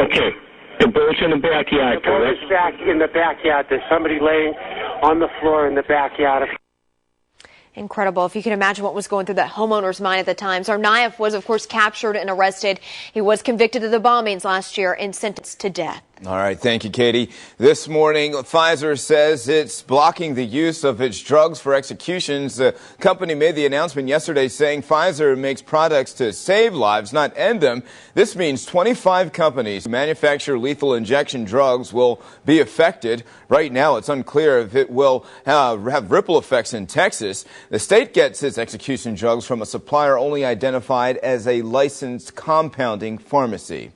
Okay. The bird's in the backyard, The bird is back in the backyard. There's somebody laying on the floor in the backyard. Incredible. If you can imagine what was going through that homeowner's mind at the time. Tsarnaev was, of course, captured and arrested. He was convicted of the bombings last year and sentenced to death. All right. Thank you, Katie. This morning, Pfizer says it's blocking the use of its drugs for executions. The company made the announcement yesterday saying Pfizer makes products to save lives, not end them. This means 25 companies who manufacture lethal injection drugs will be affected. Right now, it's unclear if it will have ripple effects in Texas. The state gets its execution drugs from a supplier only identified as a licensed compounding pharmacy.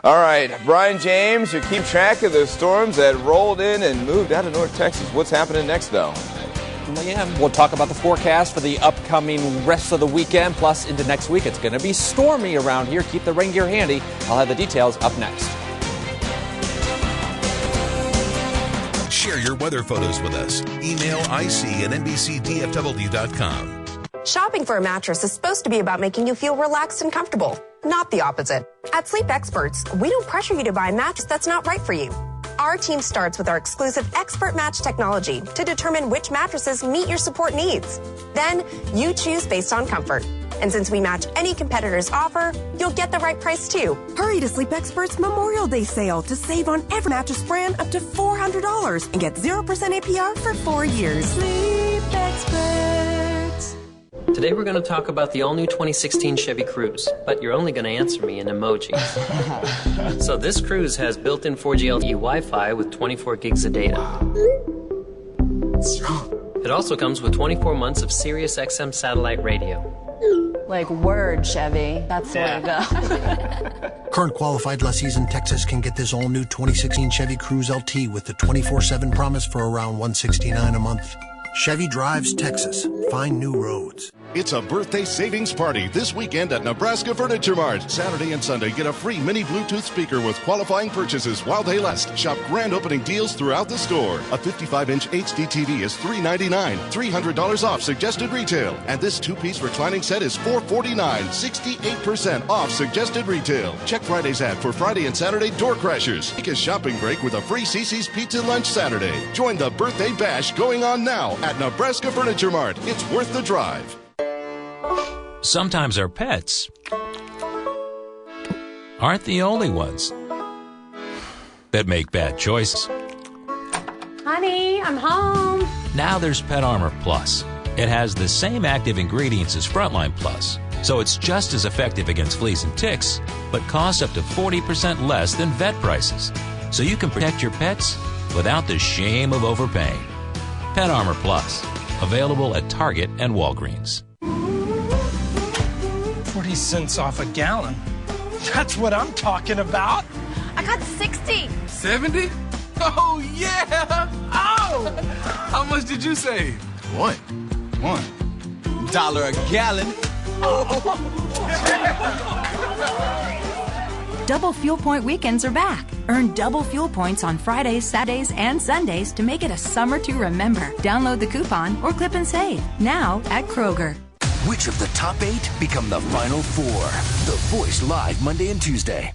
All right, Brian James, you keep track of the storms that rolled in and moved out of North Texas. What's happening next, though? Well, yeah, we'll talk about the forecast for the upcoming rest of the weekend, plus into next week. It's going to be stormy around here. Keep the rain gear handy. I'll have the details up next. Share your weather photos with us. Email ic@nbcdfw.com. Shopping for a mattress is supposed to be about making you feel relaxed and comfortable, not the opposite. At Sleep Experts, we don't pressure you to buy a mattress that's not right for you. Our team starts with our exclusive Expert Match technology to determine which mattresses meet your support needs. Then, you choose based on comfort. And since we match any competitor's offer, you'll get the right price too. Hurry to Sleep Experts Memorial Day sale to save on every mattress brand up to $400 and get 0% APR for 4 years. Sleep Experts. Today we're going to talk about the all-new 2016 Chevy Cruze, but you're only going to answer me in emojis. So this Cruze has built-in 4G LTE Wi-Fi with 24 gigs of data. It also comes with 24 months of Sirius XM satellite radio. Like word, Chevy. That's the way to go. Current qualified lessees in Texas can get this all-new 2016 Chevy Cruze LT with the 24/7 promise for around $169 a month. Chevy drives Texas. Find new roads. It's a birthday savings party this weekend at Nebraska Furniture Mart. Saturday and Sunday, get a free mini Bluetooth speaker with qualifying purchases while they last. Shop grand opening deals throughout the store. A 55-inch HD TV is $399, $300 off suggested retail. And this two-piece reclining set is $449, 68% off suggested retail. Check Friday's ad for Friday and Saturday door crashers. Take a shopping break with a free CC's Pizza Lunch Saturday. Join the birthday bash going on now at Nebraska Furniture Mart. It's worth the drive. Sometimes our pets aren't the only ones that make bad choices. Honey, I'm home. Now there's Pet Armor Plus. It has the same active ingredients as Frontline Plus, so it's just as effective against fleas and ticks, but costs up to 40% less than vet prices. So you can protect your pets without the shame of overpaying. Pet Armor Plus, available at Target and Walgreens. 40 cents off a gallon. That's what I'm talking about. I got 60. 70? Oh, yeah! Oh! How much did you save? $1 a gallon. Double Fuel Point weekends are back. Earn double fuel points on Fridays, Saturdays, and Sundays to make it a summer to remember. Download the coupon or clip and save now at Kroger. Which of the top 8 become the final 4? The Voice live Monday and Tuesday.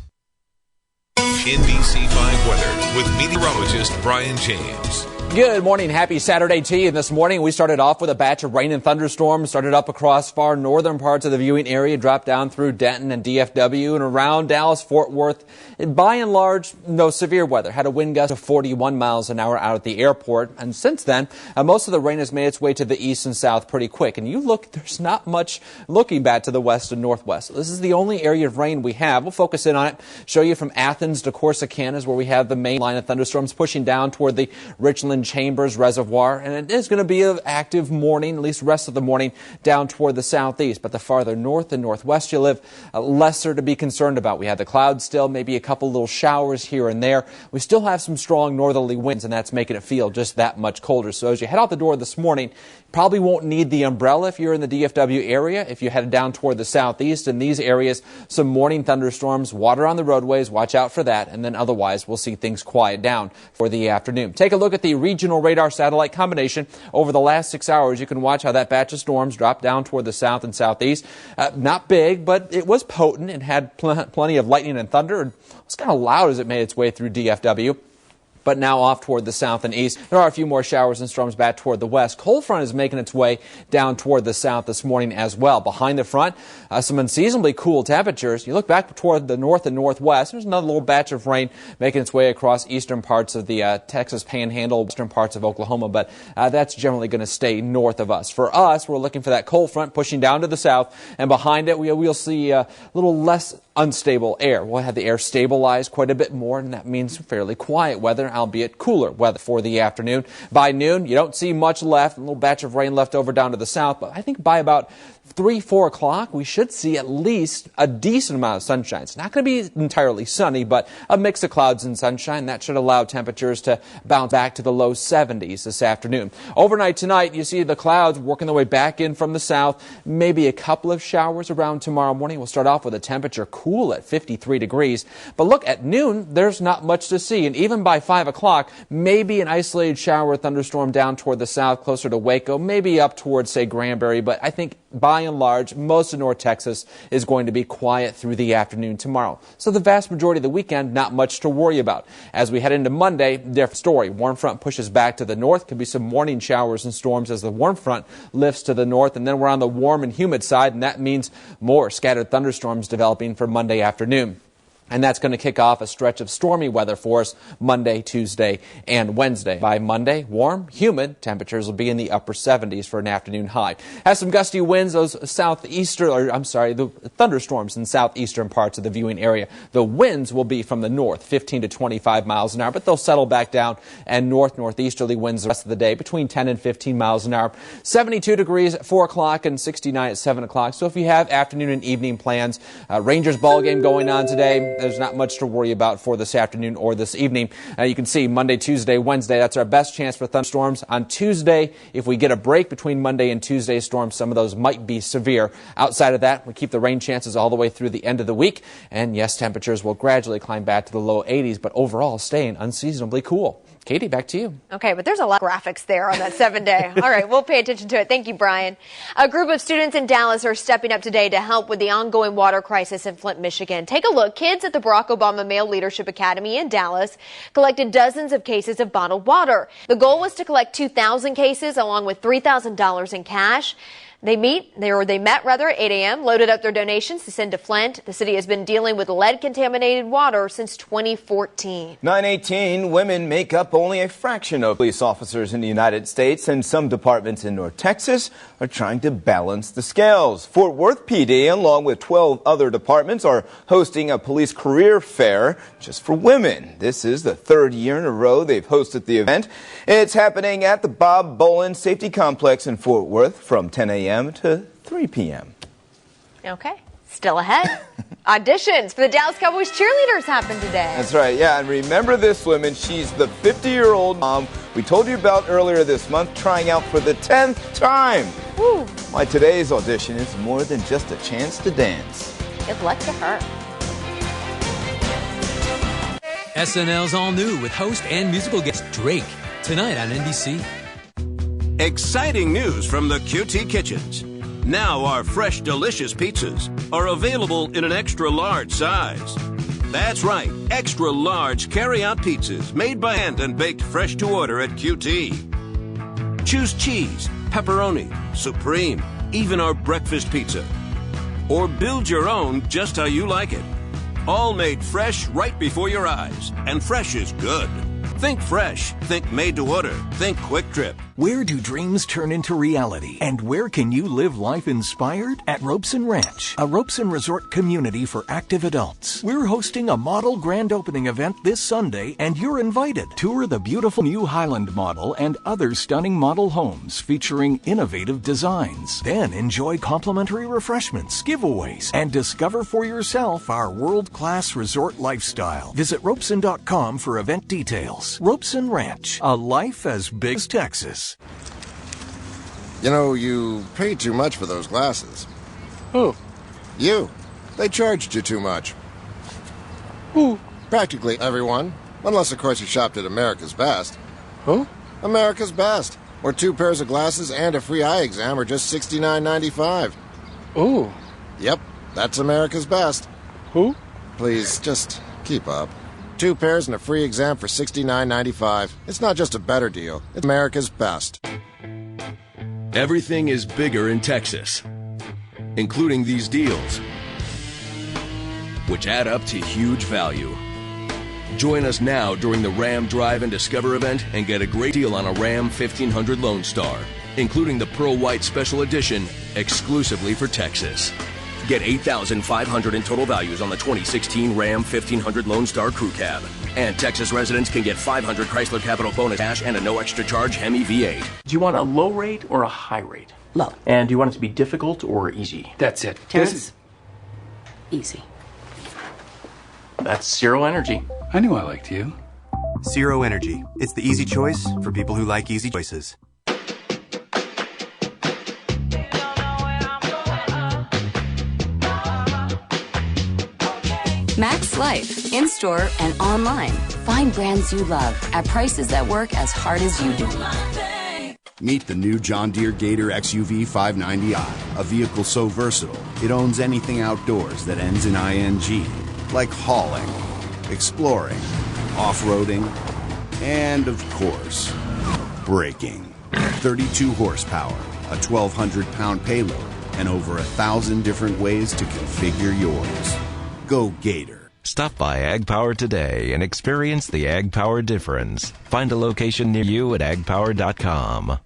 NBC 5 weather with meteorologist Brian James. Good morning. Happy Saturday to you. This morning we started off with a batch of rain and thunderstorms. Started up across far northern parts of the viewing area, dropped down through Denton and DFW and around Dallas, Fort Worth. By and large, no severe weather. Had a wind gust of 41 miles an hour out at the airport. And since then, most of the rain has made its way to the east and south pretty quick. And you look, there's not much looking back to the west and northwest. This is the only area of rain we have. We'll focus in on it, show you from Athens to Corsicana is where we have the main line of thunderstorms pushing down toward the Richland Chambers Reservoir, and it is going to be an active morning, at least rest of the morning, down toward the southeast. But the farther north and northwest you live, lesser to be concerned about. We have the clouds still, maybe a couple little showers here and there. We still have some strong northerly winds, and that's making it feel just that much colder. So as you head out the door this morning, probably won't need the umbrella if you're in the DFW area. If you head down toward the southeast, in these areas, some morning thunderstorms, water on the roadways, watch out for that. that, and then otherwise we'll see things quiet down for the afternoon. Take a look at the regional radar satellite combination. Over the last 6 hours, you can watch how that batch of storms dropped down toward the south and southeast. Not big, but it was potent and had plenty of lightning and thunder. It was kind of loud as it made its way through DFW. But now off toward the south and east. There are a few more showers and storms back toward the west. Cold front is making its way down toward the south this morning as well. Behind the front, some unseasonably cool temperatures. You look back toward the north and northwest, there's another little batch of rain making its way across eastern parts of the Texas Panhandle, western parts of Oklahoma, but that's generally going to stay north of us. For us, we're looking for that cold front pushing down to the south, and behind it we'll see a little less unstable air. We'll have the air stabilize quite a bit more, and that means fairly quiet weather, albeit cooler weather for the afternoon. By noon, you don't see much left, a little batch of rain left over down to the south, but I think by about 3, 4 o'clock, we should see at least a decent amount of sunshine. It's not going to be entirely sunny, but a mix of clouds and sunshine. That should allow temperatures to bounce back to the low 70s this afternoon. Overnight tonight, you see the clouds working their way back in from the south. Maybe a couple of showers around tomorrow morning. We'll start off with a temperature cool at 53 degrees. But look, at noon, there's not much to see. And even by 5 o'clock, maybe an isolated shower or thunderstorm down toward the south, closer to Waco, maybe up towards, say, Granbury. But I think by and large, most of North Texas is going to be quiet through the afternoon tomorrow. So the vast majority of the weekend, not much to worry about. As we head into Monday, different story. Warm front pushes back to the north. Could be some morning showers and storms as the warm front lifts to the north. And then we're on the warm and humid side, and that means more scattered thunderstorms developing for Monday afternoon. And that's going to kick off a stretch of stormy weather for us Monday, Tuesday, and Wednesday. By Monday, warm, humid. Temperatures will be in the upper 70s for an afternoon high. Has some gusty winds, the thunderstorms in southeastern parts of the viewing area. The winds will be from the north, 15 to 25 miles an hour, but they'll settle back down, and northeasterly winds the rest of the day between 10 and 15 miles an hour. 72 degrees at 4 o'clock and 69 at 7 o'clock. So if you have afternoon and evening plans, Rangers ball game going on today. There's not much to worry about for this afternoon or this evening. You can see Monday, Tuesday, Wednesday, that's our best chance for thunderstorms. On Tuesday, if we get a break between Monday and Tuesday storms, some of those might be severe. Outside of that, we keep the rain chances all the way through the end of the week. And yes, temperatures will gradually climb back to the low 80s, but overall staying unseasonably cool. Katie, back to you. Okay, but there's a lot of graphics there on that 7-day. All right, we'll pay attention to it. Thank you, Brian. A group of students in Dallas are stepping up today to help with the ongoing water crisis in Flint, Michigan. Take a look. Kids at the Barack Obama Male Leadership Academy in Dallas collected dozens of cases of bottled water. The goal was to collect 2,000 cases along with $3,000 in cash. They met at 8 a.m., loaded up their donations to send to Flint. The city has been dealing with lead-contaminated water since 2014. 918 women make up only a fraction of police officers in the United States, and some departments in North Texas are trying to balance the scales. Fort Worth PD, along with 12 other departments, are hosting a police career fair just for women. This is the third year in a row they've hosted the event. It's happening at the Bob Bolin Safety Complex in Fort Worth from 10 a.m. to 3 p.m. Okay, still ahead. Auditions for the Dallas Cowboys cheerleaders happen today. That's right, yeah, and remember this woman. She's the 50-year-old mom we told you about earlier this month, trying out for the 10th time. Woo. Why today's audition is more than just a chance to dance. Good luck to her. SNL's all new with host and musical guest Drake tonight on NBC. Exciting news from the QT Kitchens. Now our fresh, delicious pizzas are available in an extra large size. That's right, extra large carry-out pizzas made by hand and baked fresh to order at QT. Choose cheese, pepperoni, supreme, even our breakfast pizza. Or build your own just how you like it. All made fresh right before your eyes. And fresh is good. Think fresh. Think made to order. Think Quick Trip. Where do dreams turn into reality? And where can you live life inspired? At Robeson Ranch, a Robeson resort community for active adults. We're hosting a model grand opening event this Sunday, and you're invited. Tour the beautiful new Highland model and other stunning model homes featuring innovative designs. Then enjoy complimentary refreshments, giveaways, and discover for yourself our world-class resort lifestyle. Visit Robeson.com for event details. Robeson Ranch, a life as big as Texas. You know, you paid too much for those glasses. Who? You. They charged you too much. Who? Practically everyone. Unless, of course, you shopped at America's Best. Who? America's Best, where 2 pairs of glasses and a free eye exam are just $69.95. Ooh. Yep, that's America's Best. Who? Please, just keep up. 2 pairs and a free exam for $69.95. It's not just a better deal, it's America's Best. Everything is bigger in Texas, including these deals, which add up to huge value. Join us now during the Ram Drive and Discover event and get a great deal on a Ram 1500 Lone Star, including the Pearl White Special Edition, exclusively for Texas. Get $8,500 in total values on the 2016 Ram 1500 Lone Star Crew Cab. And Texas residents can get $500 Chrysler Capital bonus cash and a no extra charge Hemi V8. Do you want a low rate or a high rate? Low. And do you want it to be difficult or easy? That's it. Terrence? Easy. That's Zero Energy. I knew I liked you. Zero Energy. It's the easy choice for people who like easy choices. Max Life, in-store and online. Find brands you love at prices that work as hard as you do. Meet the new John Deere Gator XUV 590i, a vehicle so versatile, it owns anything outdoors that ends in ing, like hauling, exploring, off-roading, and, of course, braking. 32 horsepower, a 1,200-pound payload, and over 1,000 different ways to configure yours. Go Gator. Stop by Ag Power today and experience the Ag Power difference. Find a location near you at agpower.com.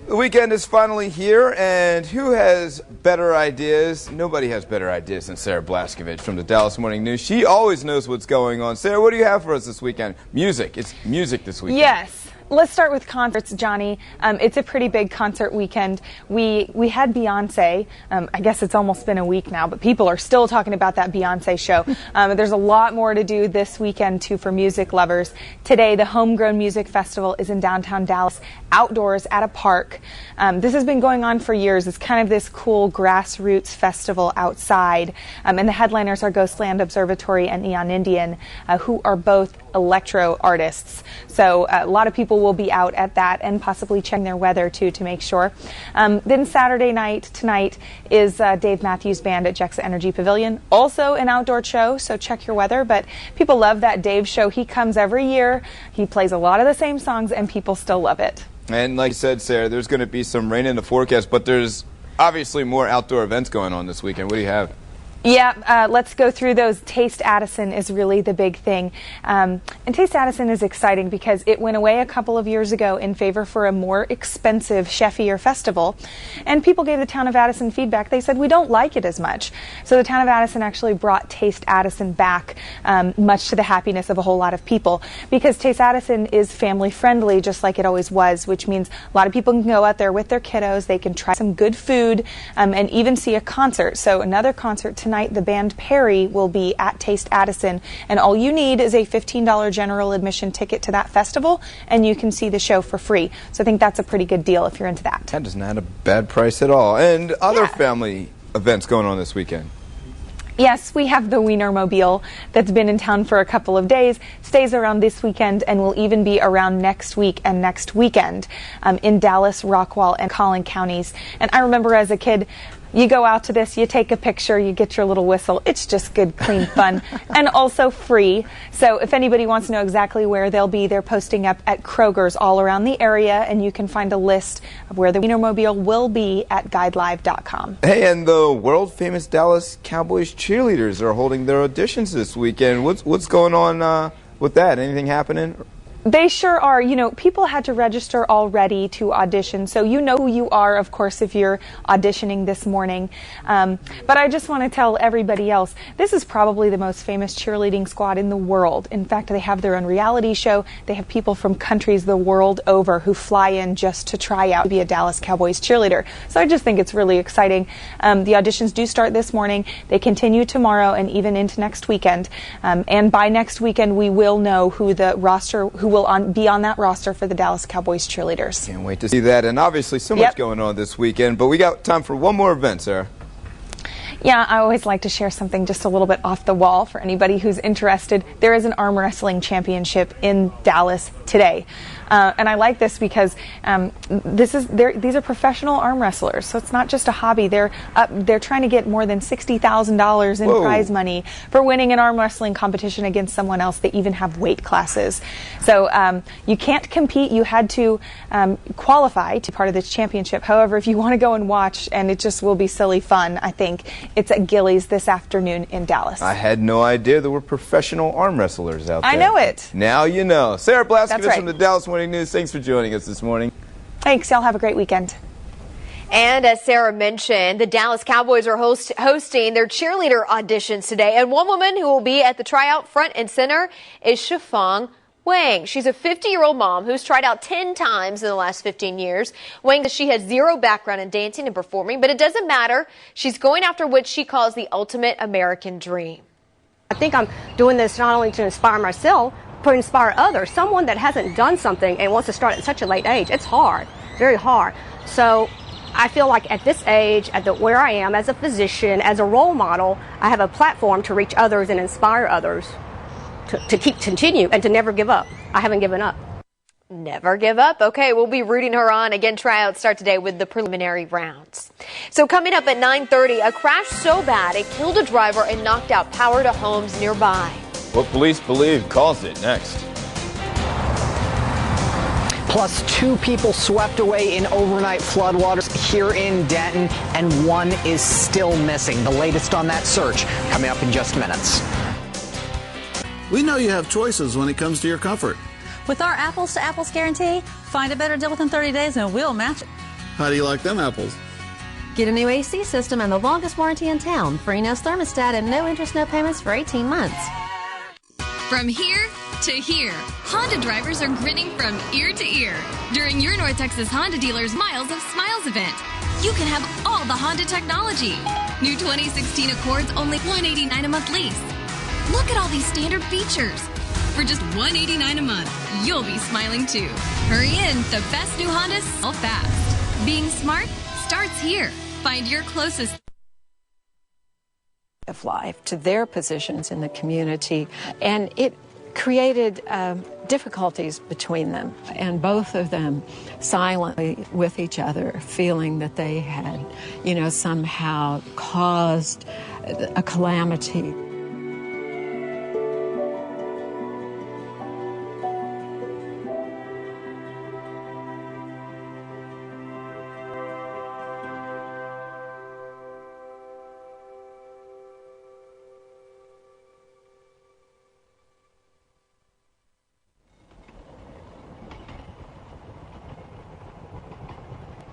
The weekend is finally here, and who has better ideas? Nobody has better ideas than Sarah Blaskovich from the Dallas Morning News. She always knows what's going on. Sarah, what do you have for us this weekend? Music. It's music this weekend. Yes. Let's start with concerts, Johnny. It's a pretty big concert weekend. We had Beyonce. I guess it's almost been a week now, but people are still talking about that Beyonce show. There's a lot more to do this weekend, too, for music lovers. Today, the Homegrown Music Festival is in downtown Dallas, outdoors at a park. This has been going on for years. It's kind of this cool grassroots festival outside. And the headliners are Ghostland Observatory and Neon Indian, who are both electro artists. So a lot of people will be out at that and possibly checking their weather too to make sure. Then Saturday night, tonight, is Dave Matthews Band at Jexa Energy Pavilion. Also an outdoor show, so check your weather. But people love that Dave show. He comes every year. He plays a lot of the same songs and people still love it. And like you said, Sarah, there's going to be some rain in the forecast, but there's obviously more outdoor events going on this weekend. What do you have? Yeah, let's go through those. Taste Addison is really the big thing. And Taste Addison is exciting because it went away a couple of years ago in favor for a more expensive, chefier festival. And people gave the town of Addison feedback. They said, we don't like it as much. So the town of Addison actually brought Taste Addison back, much to the happiness of a whole lot of people. Because Taste Addison is family friendly, just like it always was, which means a lot of people can go out there with their kiddos. They can try some good food and even see a concert. So another concert tonight. The band Perry will be at Taste Addison, and all you need is a $15 general admission ticket to that festival, and you can see the show for free. So I think that's a pretty good deal if you're into that. That is not a bad price at all. And other family events going on this weekend. Yes, we have the Wienermobile that's been in town for a couple of days, stays around this weekend, and will even be around next week and next weekend in Dallas, Rockwall, and Collin counties. And I remember as a kid, you go out to this, you take a picture, you get your little whistle. It's just good, clean fun, and also free. So if anybody wants to know exactly where they'll be, they're posting up at Kroger's all around the area, and you can find a list of where the Wienermobile will be at guidelive.com. Hey, and the world-famous Dallas Cowboys cheerleaders are holding their auditions this weekend. What's going on with that? Anything happening? They sure are. You know, people had to register already to audition, so you know who you are, of course, if you're auditioning this morning. But I just want to tell everybody else, this is probably the most famous cheerleading squad in the world. In fact, they have their own reality show. They have people from countries the world over who fly in just to try out to be a Dallas Cowboys cheerleader. So I just think it's really exciting. The auditions do start this morning. They continue tomorrow and even into next weekend. And by next weekend, we will know who will be on that roster for the Dallas Cowboys cheerleaders. Can't wait to see that. And obviously so much going on this weekend, but we got time for one more event, Sarah. Yeah, I always like to share something just a little bit off the wall for anybody who's interested. There is an arm wrestling championship in Dallas today. And I like this because these are professional arm wrestlers, so it's not just a hobby. They're trying to get more than $60,000 in prize money for winning an arm wrestling competition against someone else. They even have weight classes. So you can't compete. You had to qualify to part of this championship. However, if you want to go and watch, and it just will be silly fun, I think, it's at Gillies this afternoon in Dallas. I had no idea there were professional arm wrestlers out there. I know it. Now you know. Sarah Blaskovich right. from the Dallas Morning News. Thanks for joining us this morning. Thanks. Y'all have a great weekend. And as Sarah mentioned, the Dallas Cowboys are hosting their cheerleader auditions today. And one woman who will be at the tryout front and center is Shifang Wang. She's a 50-year-old mom who's tried out 10 times in the last 15 years. Wang says she has zero background in dancing and performing, but it doesn't matter. She's going after what she calls the ultimate American dream. I think I'm doing this not only to inspire myself, but inspire others. Someone that hasn't done something and wants to start at such a late age, it's hard, very hard. So I feel like at this age, where I am as a physician, as a role model, I have a platform to reach others and inspire others to continue and to never give up. I haven't given up. Never give up. Okay, we'll be rooting her on. Again, tryouts start today with the preliminary rounds. So coming up at 9:30, a crash so bad it killed a driver and knocked out power to homes nearby. What police believe caused it next. Plus 2 people swept away in overnight floodwaters here in Denton, and 1 is still missing. The latest on that search coming up in just minutes. We know you have choices when it comes to your comfort. With our apples to apples guarantee, find a better deal within 30 days and we'll match it. How do you like them apples? Get a new AC system and the longest warranty in town. Free Nest thermostat and no interest, no payments for 18 months. From here to here, Honda drivers are grinning from ear to ear during your North Texas Honda dealers Miles of Smiles event. You can have all the Honda technology. New 2016 Accords only $189 a month lease. Look at all these standard features. For just $189 a month, you'll be smiling too. Hurry in, the best new Hondas sell fast. Being smart starts here. Find your closest of life to their positions in the community, and it created difficulties between them, and both of them silently with each other, feeling that they had, somehow caused a calamity.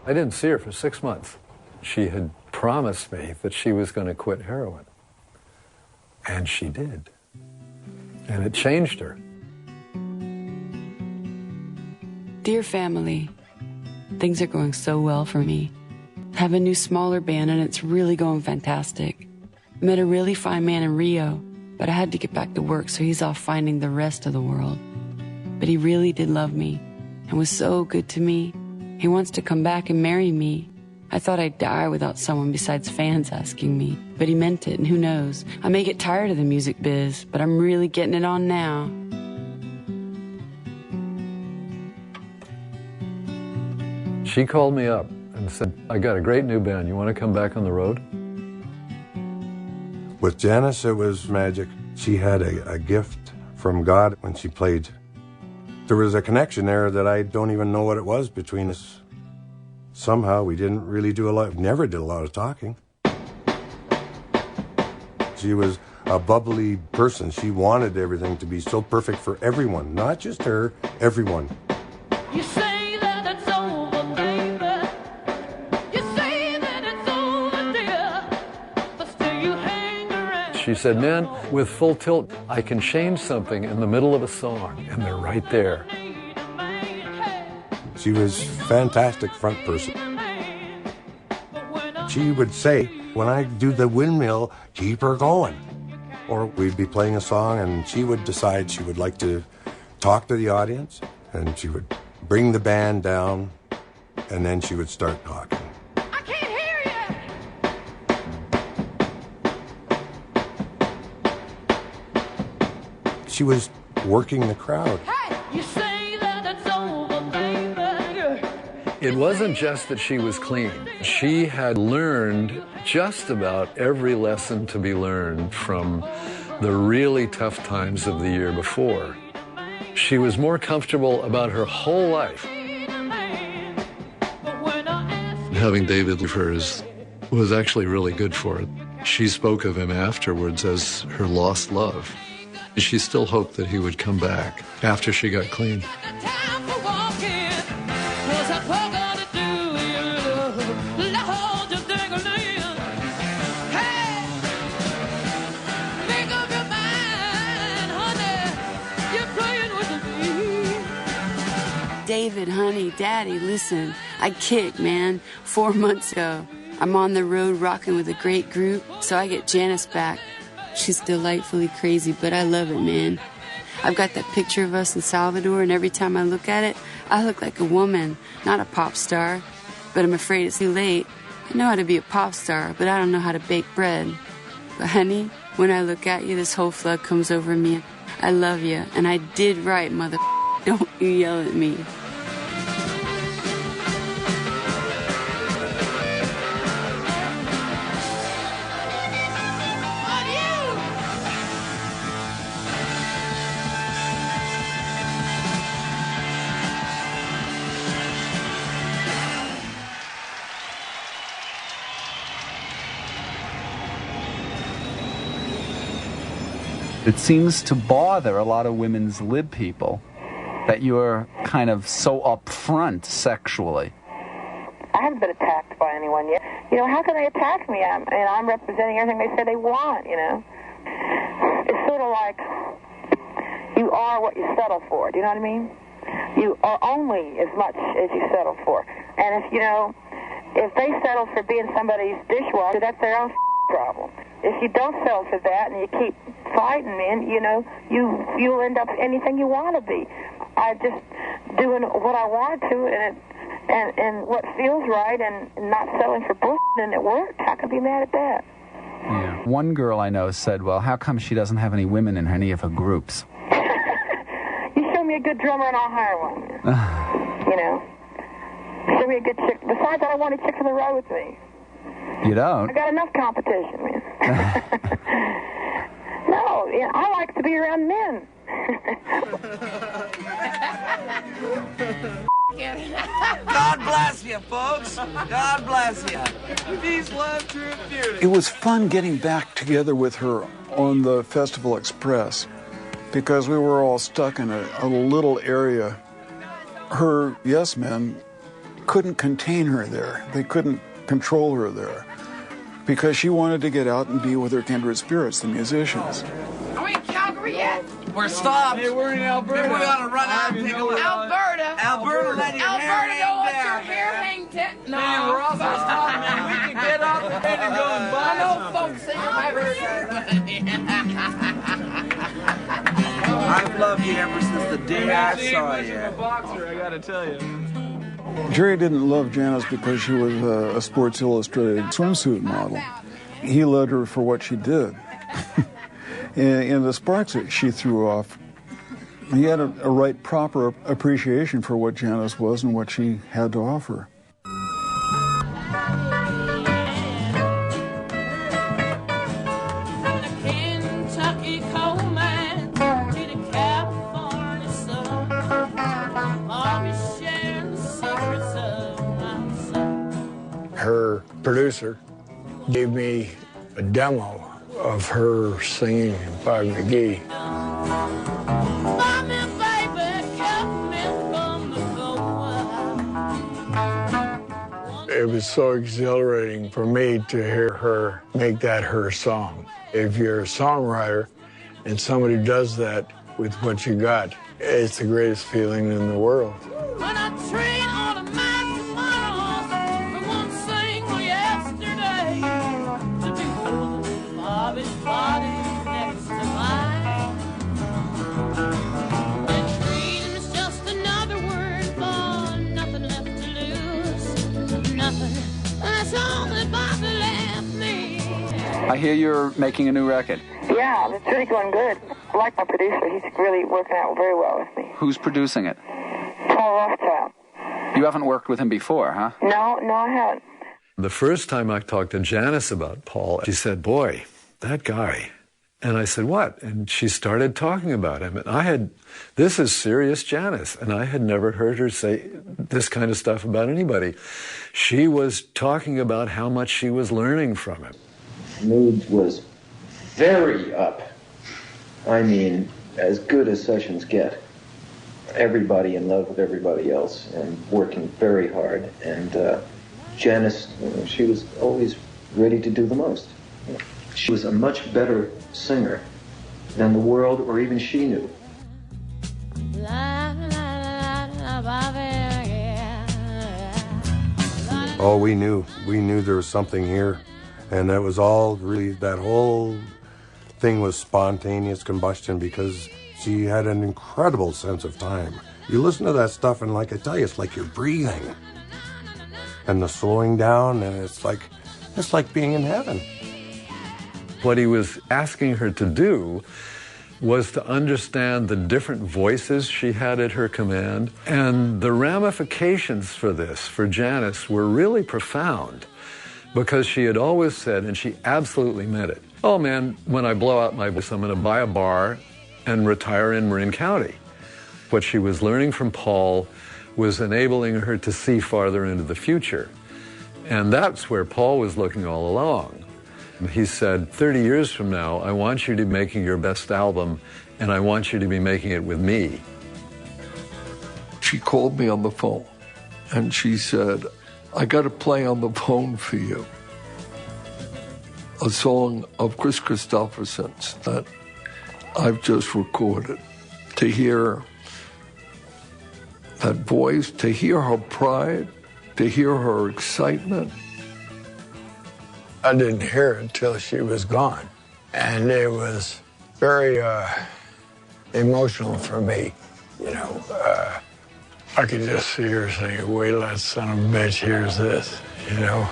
I didn't see her for 6 months. She had promised me that she was going to quit heroin. And she did. And it changed her. Dear family, things are going so well for me. I have a new smaller band and it's really going fantastic. I met a really fine man in Rio, but I had to get back to work, so he's off finding the rest of the world. But he really did love me and was so good to me. He wants to come back and marry me. I thought I'd die without someone besides fans asking me, but he meant it, and who knows? I may get tired of the music biz, but I'm really getting it on now. She called me up and said, I got a great new band. You want to come back on the road? With Janice, it was magic. She had a gift from God when she played. There was a connection there that I don't even know what it was between us. Somehow we didn't really never did a lot of talking. She was a bubbly person. She wanted everything to be so perfect for everyone, not just her, everyone. You say that it's over, baby. You say that it's over, dear. But still you hang around. She said, man, with full tilt, I can change something in the middle of a song, and they're right there. She was a fantastic front person. She would say, when I do the windmill, keep her going. Or we'd be playing a song and she would decide she would like to talk to the audience, and she would bring the band down, and then she would start talking. I can't hear you. She was working the crowd. You say that it's over, baby. It wasn't just that she was clean. She had learned just about every lesson to be learned from the really tough times of the year before. She was more comfortable about her whole life. Having David leave her was actually really good for her. She spoke of him afterwards as her lost love. She still hoped that he would come back after she got clean. David, honey, Daddy, listen, I kicked, man, 4 months ago. I'm on the road rocking with a great group, so I get Janice back. She's delightfully crazy, but I love it, man. I've got that picture of us in Salvador, and every time I look at it, I look like a woman, not a pop star. But I'm afraid it's too late. I know how to be a pop star, but I don't know how to bake bread. But honey, when I look at you, this whole flood comes over me. I love you, and I did right, mother. Don't you yell at me. It seems to bother a lot of women's lib people that you're kind of so upfront sexually. I haven't been attacked by anyone yet. You know, how can they attack me? I'm representing everything they say they want, you know. It's sort of like you are what you settle for. Do you know what I mean? You are only as much as you settle for. And if they settle for being somebody's dishwasher, that's their own problem. If you don't settle for that and you keep fighting, man, you'll end up anything you want to be. I just doing what I wanted to and what feels right and not settling for bullshit, and it worked. How could I be mad at that? Yeah. One girl I know said, well, how come she doesn't have any women in any of her groups? You show me a good drummer and I'll hire one. Show me a good chick. Besides, I don't want a chick on the road with me. You don't? I got enough competition, man. No, I like to be around men. God bless you, folks. God bless you. Peace, love, truth, beauty. It was fun getting back together with her on the Festival Express because we were all stuck in a little area. Her yes men couldn't contain her there. They couldn't control her there because she wanted to get out and be with her kindred spirits, the musicians. Are we in Calgary yet? We're stopped. Hey, we're in Alberta. Maybe we ought to run out and take a look. Alberta, let your hair hang down. Let your hair hang down. No, man, we're also stopped, man. We can get off the bed and go and buy some. I know folks think I've loved you ever since the day I saw you. I'm a boxer, I gotta tell you. Jerry didn't love Janice because she was a Sports Illustrated swimsuit model. He loved her for what she did. In the sparks that she threw off, he had a right proper appreciation for what Janice was and what she had to offer. Her producer gave me a demo of her singing Bob McGee. It was so exhilarating for me to hear her make that her song. If you're a songwriter and somebody does that with what you got, it's the greatest feeling in the world. When I train on a man tomorrow, from one single yesterday to be holding Bobby's body next to mine. And dream's just another word for nothing left to lose. Nothing. That's all that Bobby left me. I hear you're making a new record. Yeah, it's really going good. like my producer. He's really working out very well with me. Who's producing it? Paul Rothschild. You haven't worked with him before, huh? No, I haven't. The first time I talked to Janice about Paul, she said, boy, that guy. And I said, what? And she started talking about him. And this is serious Janice. And I had never heard her say this kind of stuff about anybody. She was talking about how much she was learning from him. Mood was very up. I mean, as good as sessions get. Everybody in love with everybody else and working very hard. And Janice, she was always ready to do the most. She was a much better singer than the world or even she knew. Oh, we knew there was something here, and that was all really, that whole thing was spontaneous combustion because she had an incredible sense of time. You listen to that stuff and like I tell you, it's like you're breathing. And the slowing down, and it's like being in heaven. What he was asking her to do was to understand the different voices she had at her command. And the ramifications for this, for Janice, were really profound because she had always said, and she absolutely meant it, oh man, when I blow out my voice, I'm going to buy a bar and retire in Marin County. What she was learning from Paul was enabling her to see farther into the future. And that's where Paul was looking all along. He said, 30 years from now, I want you to be making your best album, and I want you to be making it with me. She called me on the phone, and she said, I got to play on the phone for you a song of Chris Christopherson's that I've just recorded. To hear that voice, to hear her pride, to hear her excitement. I didn't hear it until she was gone. And it was very emotional for me, you know. I could just see her saying, wait till that son of a bitch hears this, you know.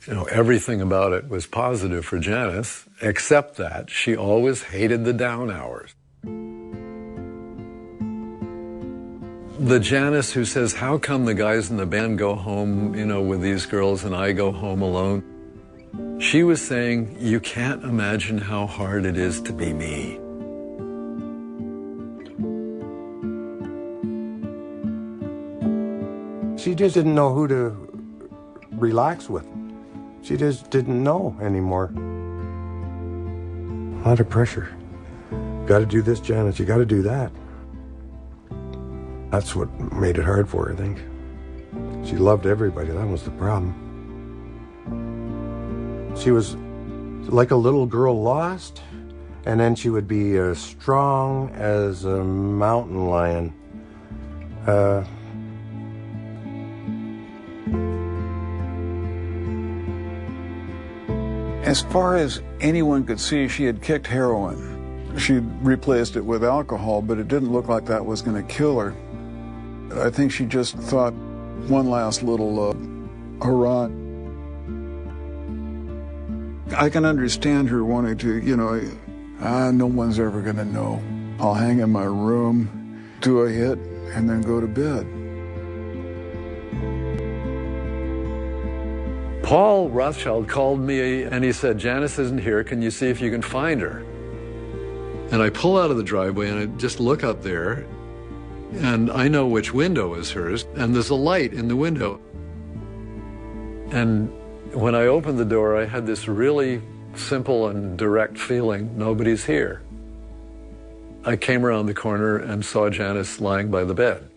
You know, everything about it was positive for Janice, except that she always hated the down hours. The Janice who says, how come the guys in the band go home, you know, with these girls and I go home alone? She was saying, you can't imagine how hard it is to be me. She just didn't know who to relax with. She just didn't know anymore. A lot of pressure. Got to do this, Janice. You got to do that. That's what made it hard for her, I think. She loved everybody. That was the problem. She was like a little girl lost, and then she would be as strong as a mountain lion. As far as anyone could see, she had kicked heroin. She'd replaced it with alcohol, but it didn't look like that was going to kill her. I think she just thought one last little hurrah. I can understand her wanting to, you know, no one's ever going to know. I'll hang in my room, do a hit, and then go to bed. Paul Rothschild called me and he said, Janice isn't here, can you see if you can find her? And I pull out of the driveway and I just look up there, and I know which window is hers, and there's a light in the window. And when I opened the door, I had this really simple and direct feeling, nobody's here. I came around the corner and saw Janice lying by the bed.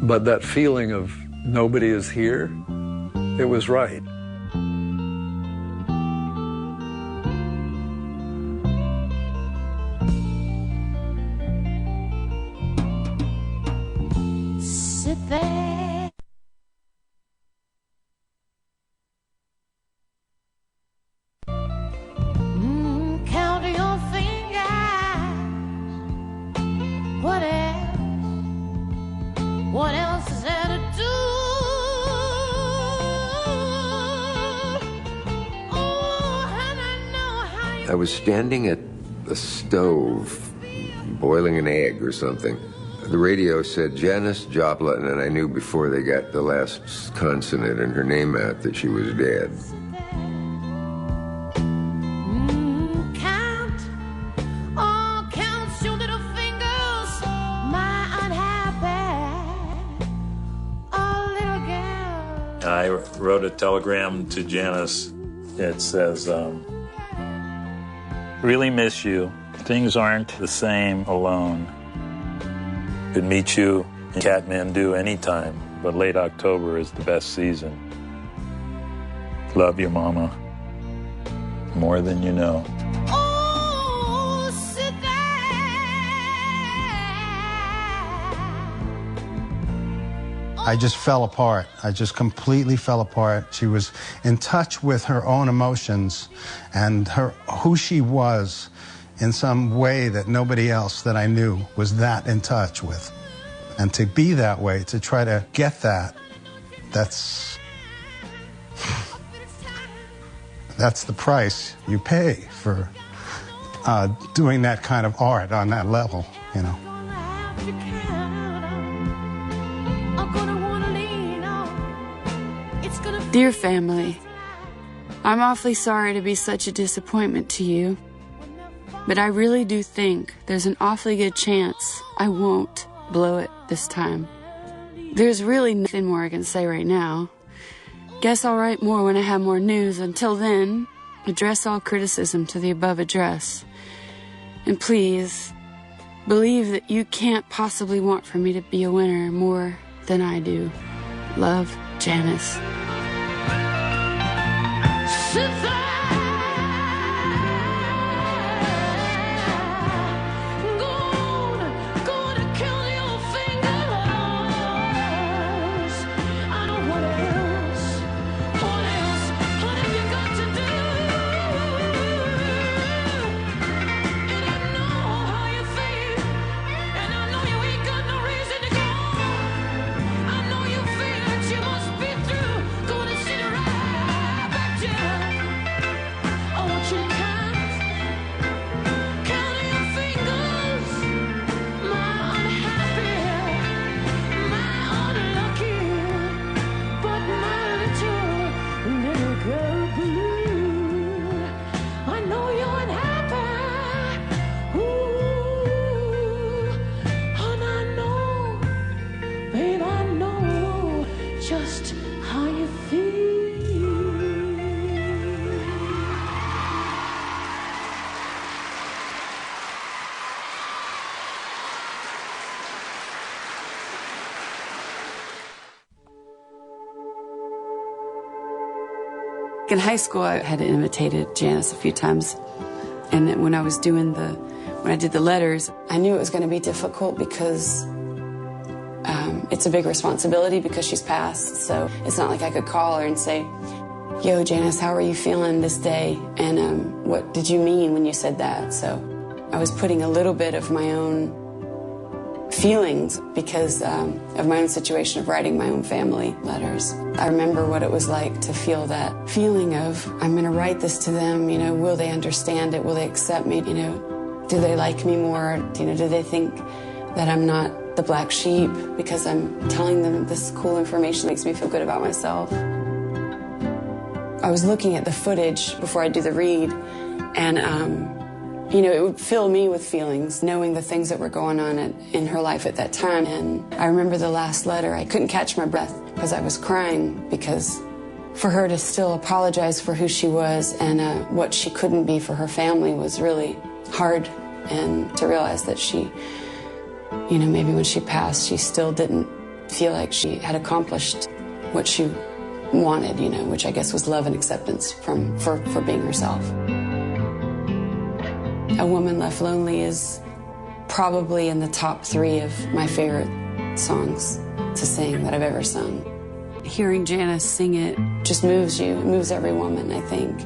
But that feeling of nobody is here, it was right. Sit there. Count your fingers. What else else's attitude. Oh, and I know how I was standing at the stove, boiling an egg or something. The radio said Janis Joplin, and I knew before they got the last consonant in her name out that she was dead. count, oh, count your little fingers, my unhappy, oh, little girl. I wrote a telegram to Janis. It says, really miss you. Things aren't the same alone. Could meet you in Kathmandu anytime, but late October is the best season. Love you, Mama. More than you know. Oh, sit I just fell apart. I just completely fell apart. She was in touch with her own emotions and who she was in some way that nobody else that I knew was that in touch with. And to be that way, to try to get that, that's the price you pay for doing that kind of art on that level, you know. Dear family, I'm awfully sorry to be such a disappointment to you, but I really do think there's an awfully good chance I won't blow it this time. There's really nothing more I can say right now. Guess I'll write more when I have more news. Until then, address all criticism to the above address. And please, believe that you can't possibly want for me to be a winner more than I do. Love, Janis. Just how you feel. In high school, I had imitated Janis a few times, and then when I did the letters, I knew it was going to be difficult because it's a big responsibility because she's passed, so it's not like I could call her and say, yo, Janis, how are you feeling this day? And what did you mean when you said that? So I was putting a little bit of my own feelings because of my own situation of writing my own family letters. I remember what it was like to feel that feeling of, I'm going to write this to them, you know, will they understand it? Will they accept me? You know, do they like me more? You know, do they think that I'm not the black sheep because I'm telling them this cool information that makes me feel good about myself? I was looking at the footage before I do the read, and you know, it would fill me with feelings, knowing the things that were going on in her life at that time. And I remember the last letter, I couldn't catch my breath because I was crying, because for her to still apologize for who she was and what she couldn't be for her family was really hard. And to realize that she, you know, maybe when she passed, she still didn't feel like she had accomplished what she wanted, you know, which I guess was love and acceptance for being herself. A Woman Left Lonely is probably in the top 3 of my favorite songs to sing that I've ever sung. Hearing Janis sing it just moves you. It moves every woman, I think,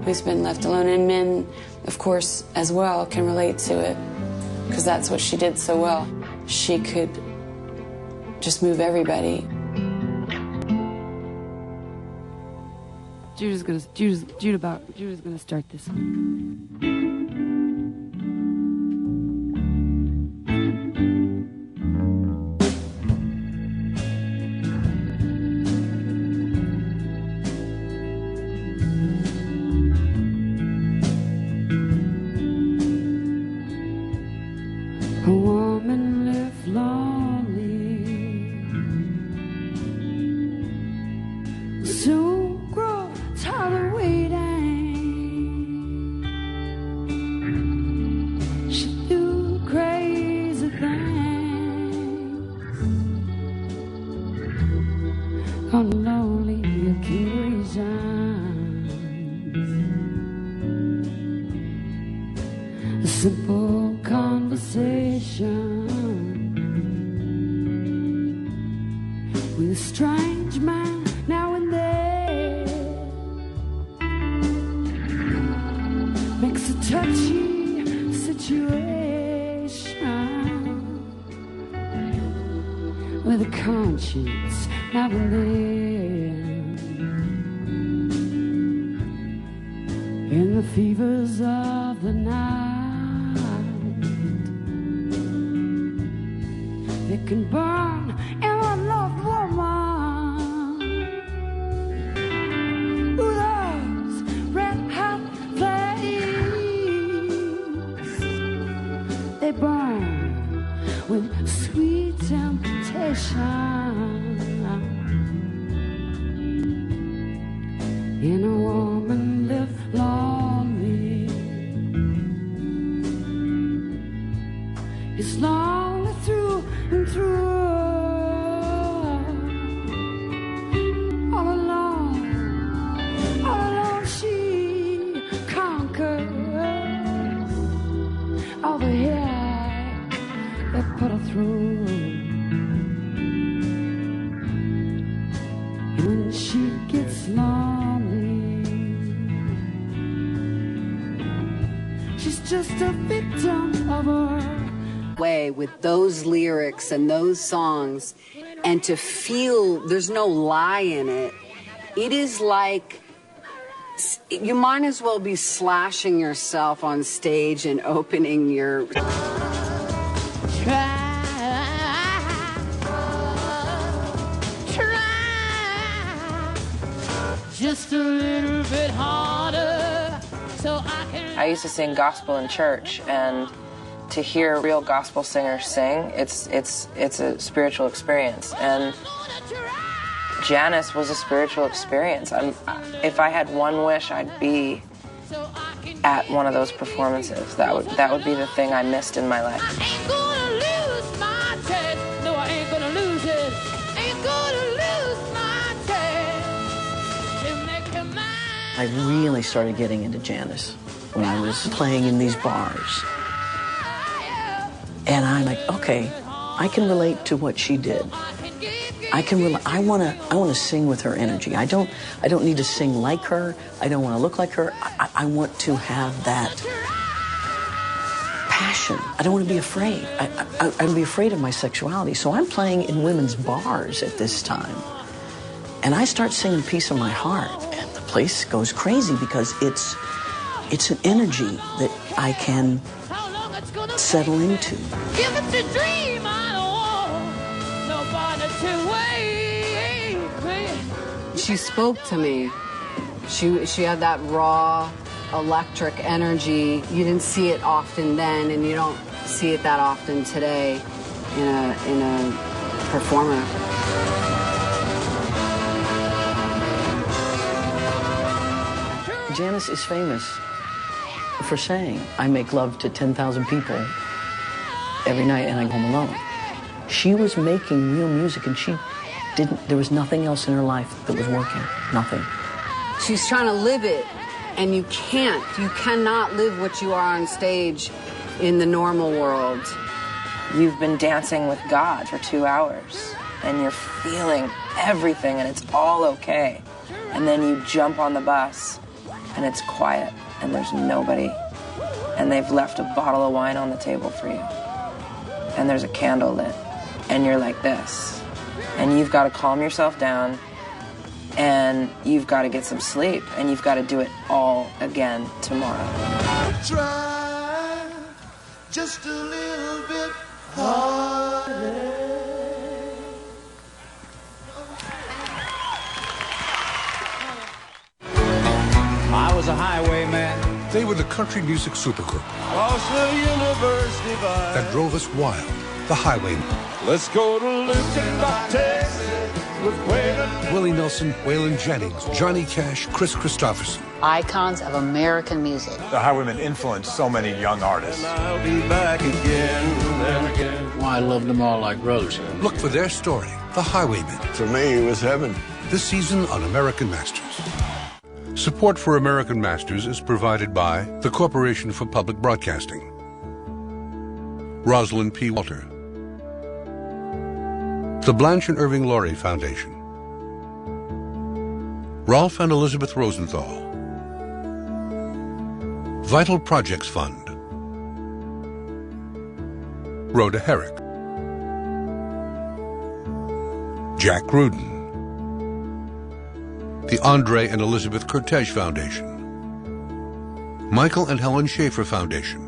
who's been left alone. And men, of course, as well, can relate to it, because that's what she did so well. She could just move everybody. Judah's gonna start this one. A woman left lonely, soon grow tired of waiting. She do crazy things on lonely occasions. A simple conversation with a strange man now and then makes a touchy situation with a conscience now and then. In the fevers of the night, it can burn an unloved woman who loves red hot flames. They burn with sweet temptation. In a woman live lonely, it's lonely through and through. All alone she conquers all the hate that put her through. And when she gets lonely, she's just a victim of her way with those lyrics and those songs, and to feel there's no lie in it. It is like you might as well be slashing yourself on stage and opening your just a little bit harder so I can. I used to sing gospel in church, and to hear real gospel singers sing, it's a spiritual experience. And Janice was a spiritual experience. If I had one wish, I'd be at one of those performances. That would be the thing I missed in my life. I ain't gonna lose my chance. No, I ain't gonna lose it. Ain't gonna lose my chance. To make her mine. I really started getting into Janice when I was playing in these bars. And I'm like, okay, I can relate to what she did. I want to sing with her energy. I don't need to sing like her. I don't want to look like her. I want to have that passion. I don't want to be afraid. I'd be afraid of my sexuality. So I'm playing in women's bars at this time. And I start singing Piece of My Heart. And the place goes crazy because it's an energy that I can settle into. Give us a dream, I don't want nobody to wait. She spoke to me. She had that raw electric energy. You didn't see it often then, and you don't see it that often today in a performer. Janice is famous for saying, I make love to 10,000 people every night and I go home alone. She was making real music, and there was nothing else in her life that was working. Nothing. She's trying to live it, and you can't. You cannot live what you are on stage in the normal world. You've been dancing with God for 2 hours, and you're feeling everything, and it's all okay. And then you jump on the bus, and it's quiet, and there's nobody. And they've left a bottle of wine on the table for you. And there's a candle lit. And you're like this. and you've got to calm yourself down, and you've got to get some sleep, and you've got to do it all again tomorrow. Try just a little bit harder. I was a highwayman. They were the country music supergroup Across the universe divide. that drove us wild, the Highwaymen. Let's go to Lipton, Texas with Waylon. Willie Nelson, Waylon Jennings, Johnny Cash, Chris Christopherson. Icons of American music. The Highwaymen influenced so many young artists. I'll be back again and again. Well, I loved them all like brothers. Look for their story, The Highwaymen. For me, it was heaven. This season on American Masters. Support for American Masters is provided by the Corporation for Public Broadcasting, Rosalind P. Walter, the Blanche and Irving Laurie Foundation, Rolf and Elizabeth Rosenthal, Vital Projects Fund, Rhoda Herrick, Jack Gruden, the Andre and Elizabeth Cortege Foundation, Michael and Helen Schaefer Foundation.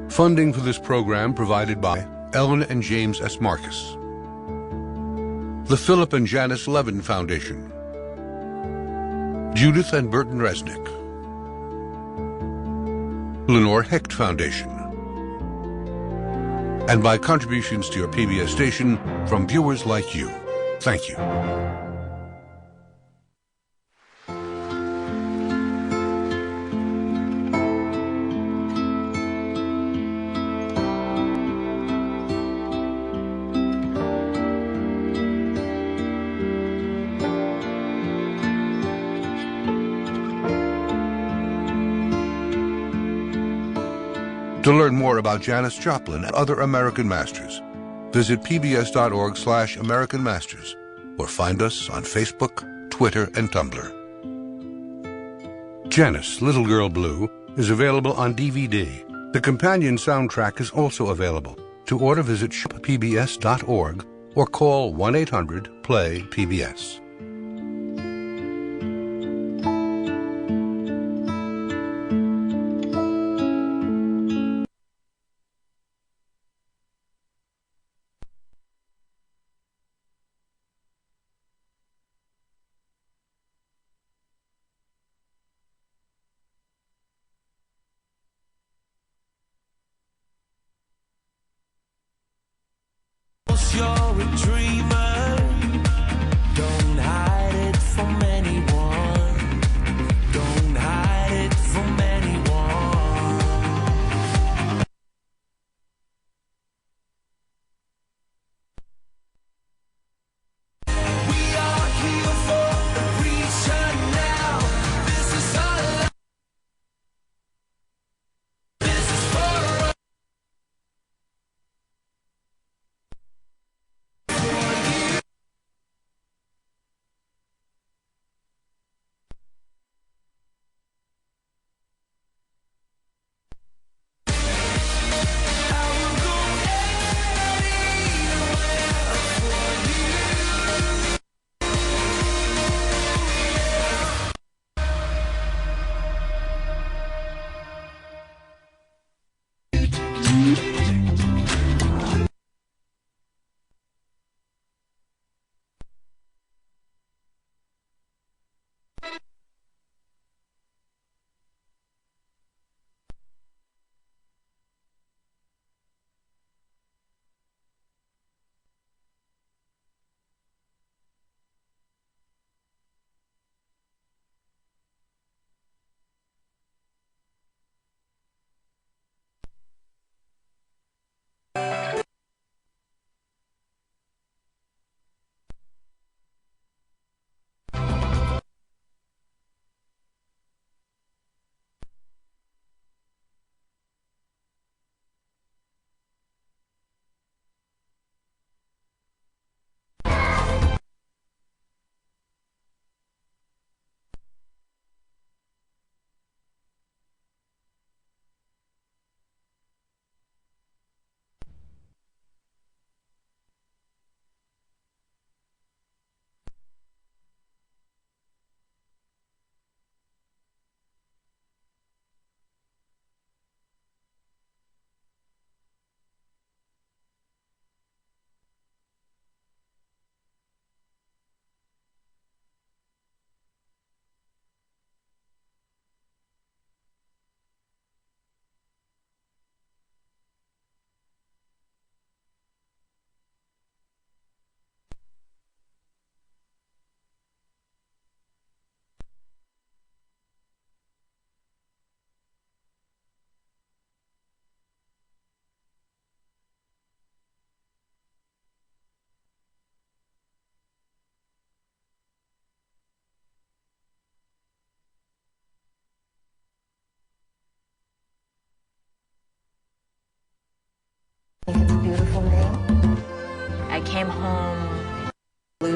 Funding for this program provided by Ellen and James S. Marcus, the Philip and Janice Levin Foundation, Judith and Burton Resnick, Lenore Hecht Foundation, and by contributions to your PBS station from viewers like you. Thank you. To learn more about Janis Joplin and other American Masters, visit pbs.org/American Masters or find us on Facebook, Twitter, and Tumblr. Janis, Little Girl Blue, is available on DVD. The companion soundtrack is also available. To order, visit shoppbs.org or call 1-800-PLAY-PBS. You're a dreamer, don't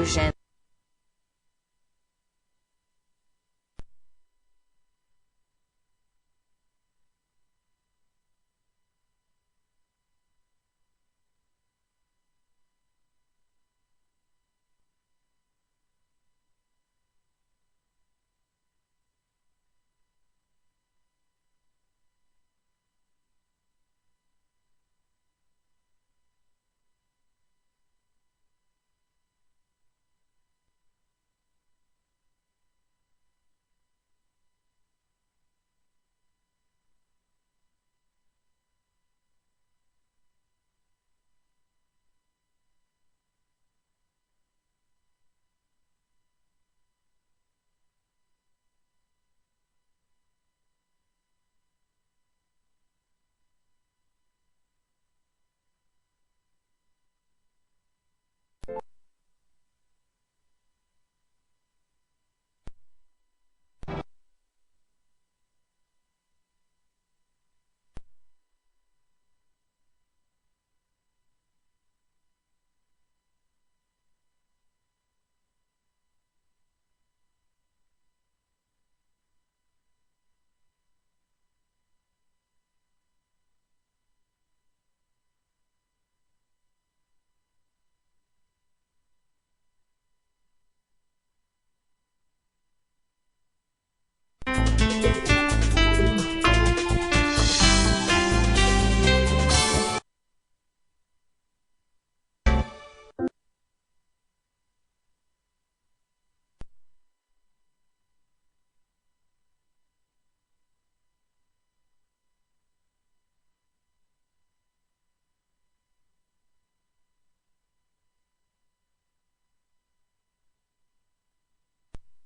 emotion.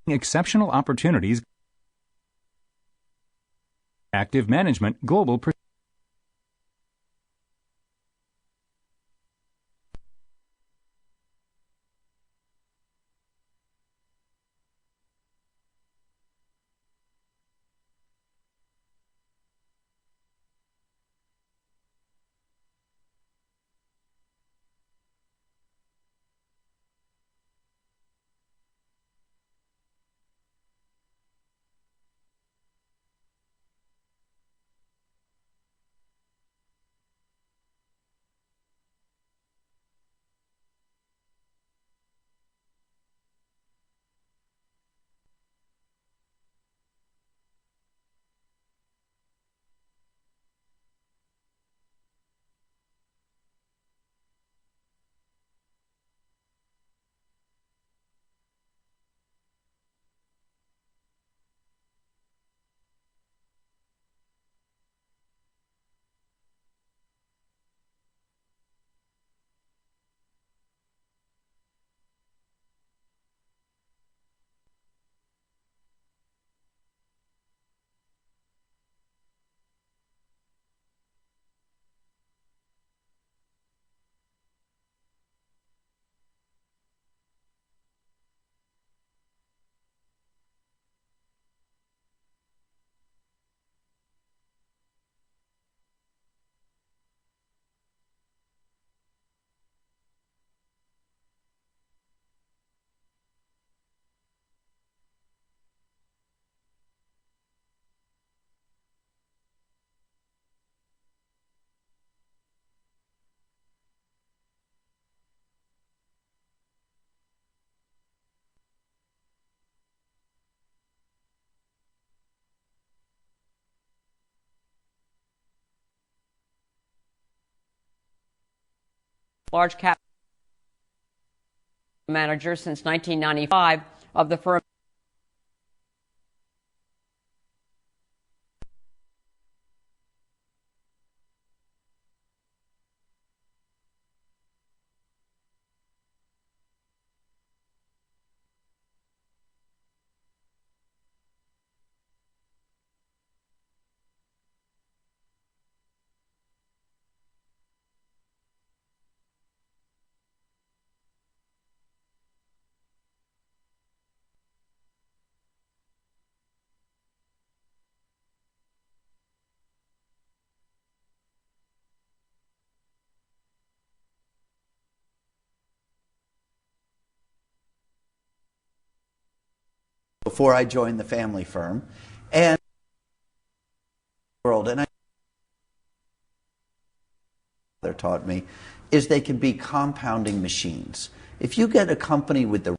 Exceptional opportunities. Active management global. Large cap manager since 1995 of the firm. before I joined the family firm. And world, and I they're taught me, is they can be compounding machines. If you get a company with the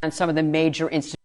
and some of the major institutions.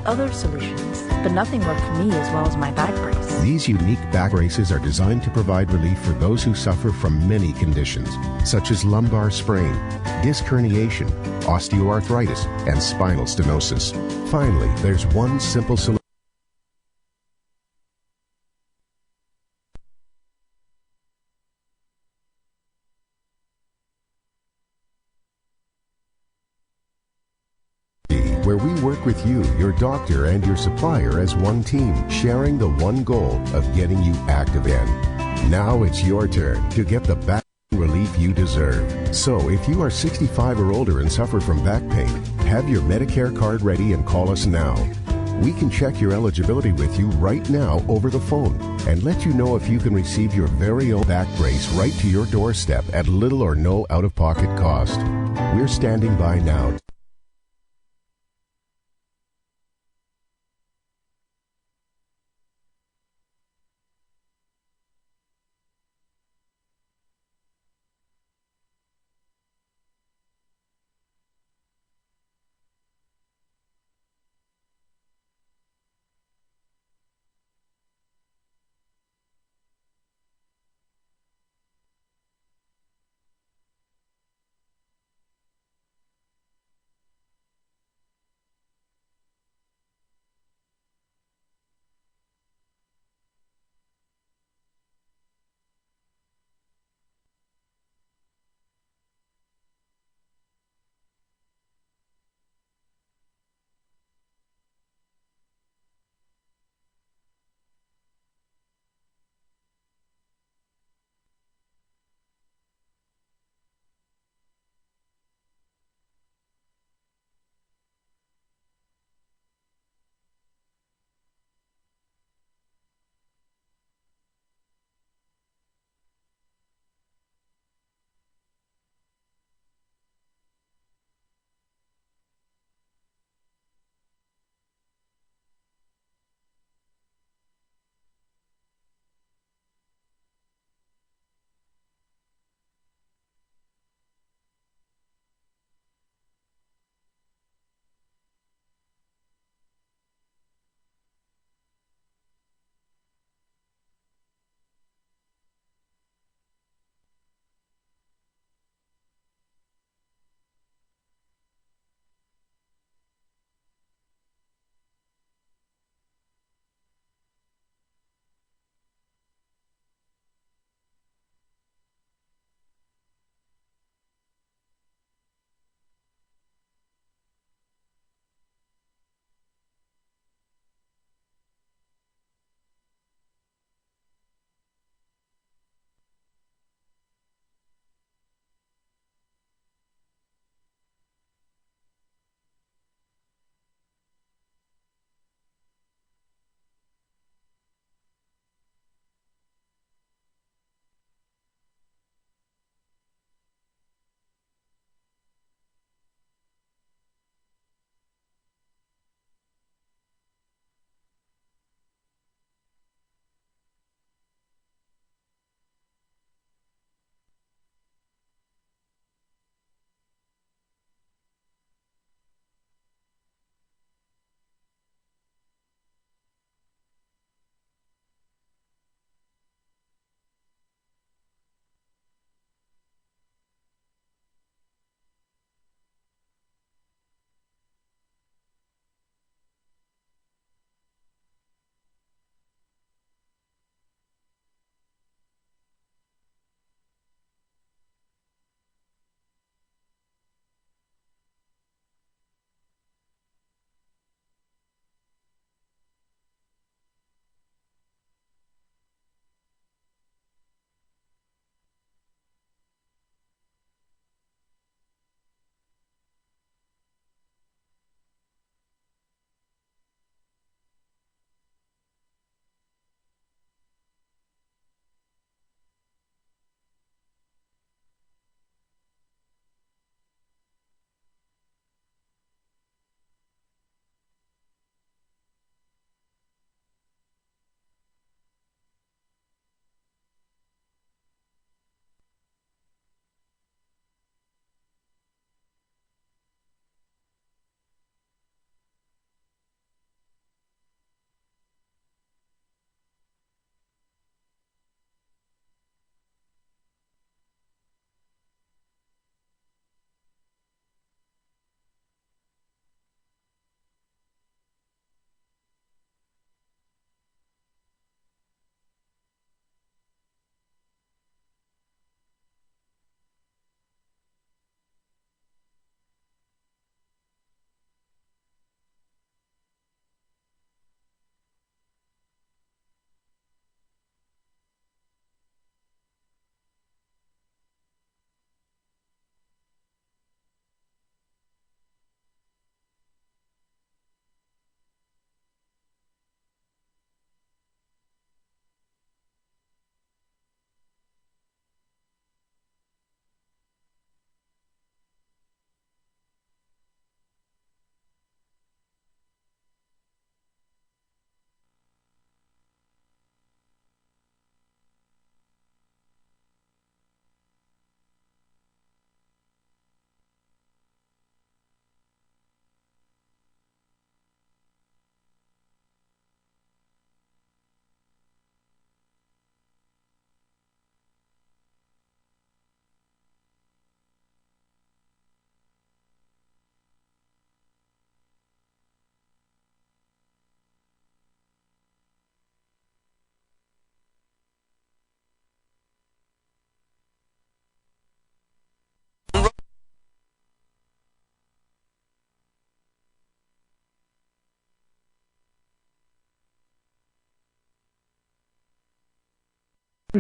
Other solutions, but nothing worked for me as well as my back brace. These unique back braces are designed to provide relief for those who suffer from many conditions, such as lumbar sprain, disc herniation, osteoarthritis, and spinal stenosis. Finally, there's one simple solution. Where we work with you, your doctor, and your supplier as one team, sharing the one goal of getting you active again. Now it's your turn to get the back relief you deserve. So if you are 65 or older and suffer from back pain, have your Medicare card ready and call us now. We can check your eligibility with you right now over the phone and let you know if you can receive your very own back brace right to your doorstep at little or no out-of-pocket cost. We're standing by now.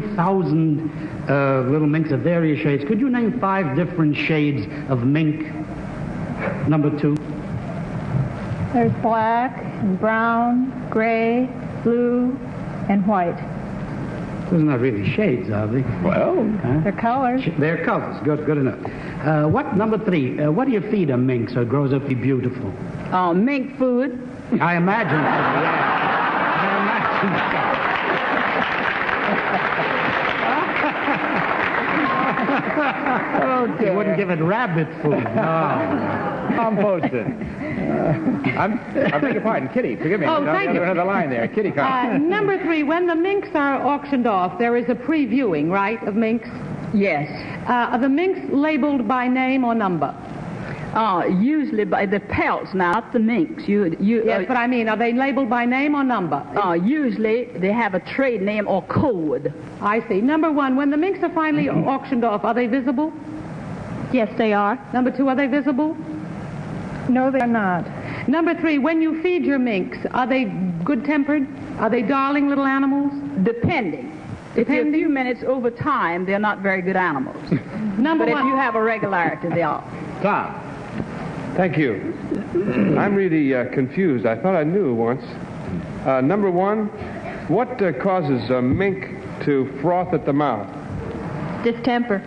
1,000 little minks of various shades. Could you name 5 different shades of mink? Number 2. There's black, and brown, gray, blue, and white. Those are not really shades, are they? Well, they're colors. They're colors. Good enough. Number 3, what do you feed a mink so it grows up to be beautiful? Mink food. I imagine so, yeah. Okay. You wouldn't give it rabbit food, no. Composted. I beg your pardon, Kitty. Forgive me. Oh, thank you. Another line there. Kitty comes. Number 3, when the minks are auctioned off, there is a previewing, right, of minks? Yes. Are the minks labeled by name or number? Usually by the pelts, not the minks. Yes, but I mean, are they labeled by name or number? Usually they have a trade name or code. I see. Number 1, when the minks are finally auctioned off, are they visible? Yes, they are. Number 2, are they visible? No, they're not. Number 3, when you feed your minks, are they good-tempered? Are they darling little animals? Depending. If you're a few minutes over time, they're not very good animals. Number 1. But if you have a regularity, they are. Tom. Thank you. I'm really confused. I thought I knew once. Number 1, what causes a mink to froth at the mouth? Distemper.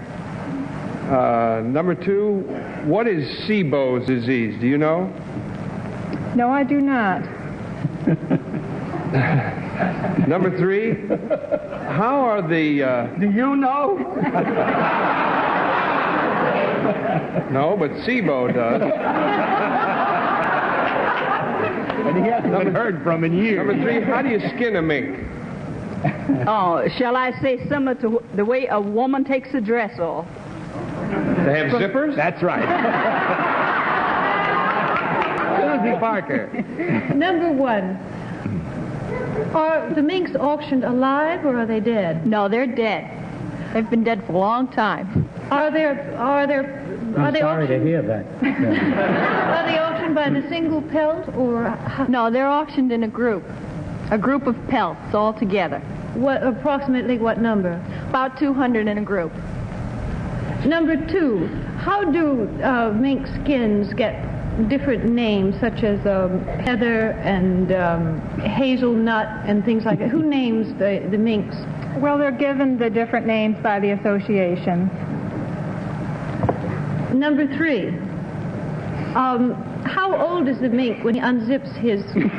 Number 2, what is SIBO's disease? Do you know? No, I do not. Number 3, how are the... Do you know? No, but SIBO does. And he hasn't been heard from in years. Number 3, how do you skin a mink? Shall I say similar to the way a woman takes a dress off? They have zippers? That's right. Susie Parker. Number 1. Are the minks auctioned alive or are they dead? No, they're dead. They've been dead for a long time. I'm sorry to hear that. Are they auctioned by the single pelt or? No, they're auctioned in a group of pelts all together. Approximately what number? About 200 in a group. Number 2, how do mink skins get different names, such as heather and hazelnut and things like that? Who names the minks? Well, they're given the different names by the association. Number 3, how old is the mink when he unzips his skin?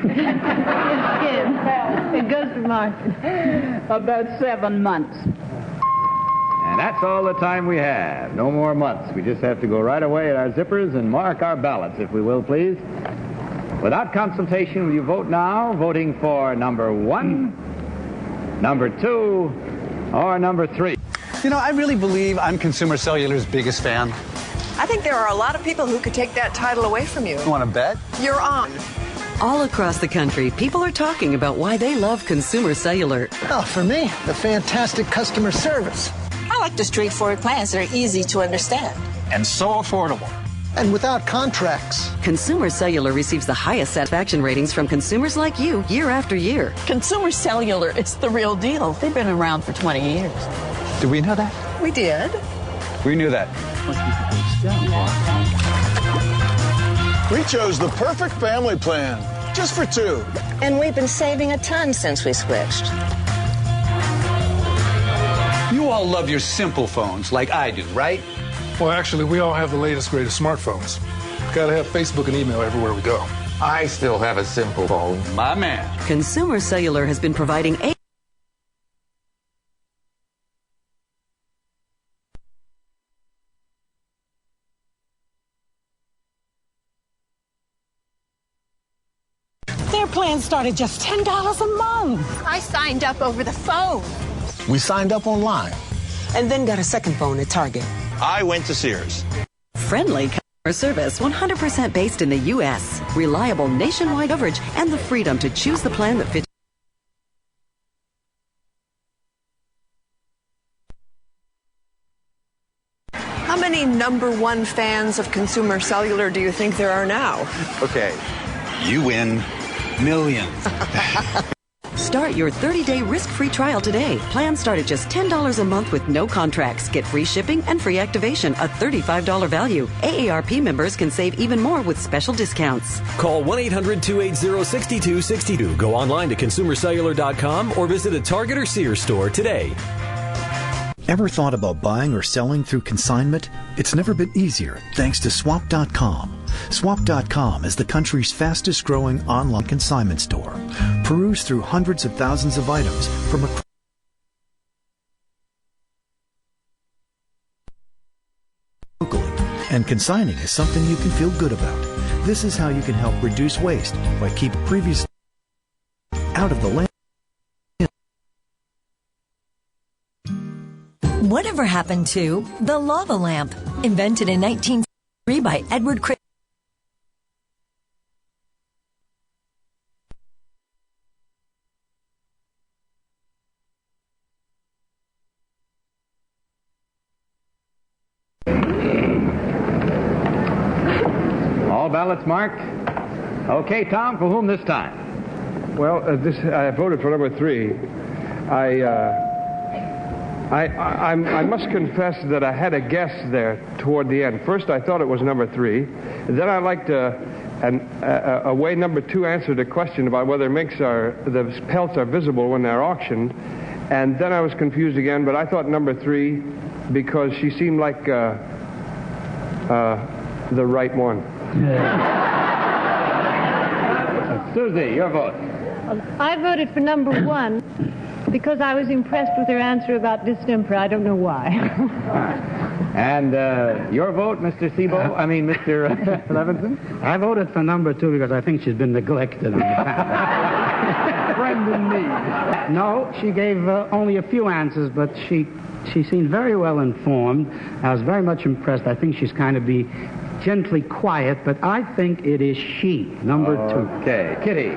It goes to market. About 7 months. And that's all the time we have. No more months. We just have to go right away at our zippers and mark our ballots, if we will, please. Without consultation, will you vote now, voting for number 1, number 2, or number 3? You know, I really believe I'm Consumer Cellular's biggest fan. I think there are a lot of people who could take that title away from you. You want to bet? You're on. All across the country, people are talking about why they love Consumer Cellular. Well, for me, the fantastic customer service. I like the straightforward plans that are easy to understand. And so affordable. And without contracts. Consumer Cellular receives the highest satisfaction ratings from consumers like you year after year. Consumer Cellular, it's the real deal. They've been around for 20 years. Did we know that? We did. We knew that. We chose the perfect family plan, just for 2. And we've been saving a ton since we switched. You all love your simple phones like I do, right? Well, actually, we all have the latest, greatest smartphones. Gotta have Facebook and email everywhere we go. I still have a simple phone. My man. Consumer Cellular has been providing Their plan started just $10 a month. I signed up over the phone. We signed up online. And then got a second phone at Target. I went to Sears. friendly customer service 100% based in the U.S., reliable nationwide coverage, and the freedom to choose the plan that fits. How many #1 fans of Consumer Cellular do you think there are now? Okay, you win millions. Start your 30-day risk-free trial today. Plans start at just $10 a month with no contracts. Get free shipping and free activation, a $35 value. AARP members can save even more with special discounts. Call 1-800-280-6262. Go online to consumercellular.com or visit a Target or Sears store today. Ever thought about buying or selling through consignment? It's never been easier thanks to Swap.com. Swap.com is the country's fastest growing online consignment store. Peruse through hundreds of thousands of items from across locally. And consigning is something you can feel good about. This is how you can help reduce waste by keeping previous out of the land. Whatever happened to the lava lamp, invented in 1903 by Edward Crick? All ballots marked? Okay, Tom, for whom this time? Well, I voted for number 3. I must confess that I had a guess there toward the end. First, I thought it was number 3. Then I liked a way number 2 answered a question about whether the pelts are visible when they're auctioned. And then I was confused again, but I thought number 3 because she seemed like the right one. Susie, your vote. I voted for number 1 because I was impressed with her answer about distemper. I don't know why. And your vote, Mr. Sebo? Mr. Levinson? I voted for number 2 because I think she's been neglected. Friend in need. No, she gave only a few answers, but she seemed very well informed. I was very much impressed. I think she's kind of gently quiet, but I think it is she, number 2. Okay. Kitty?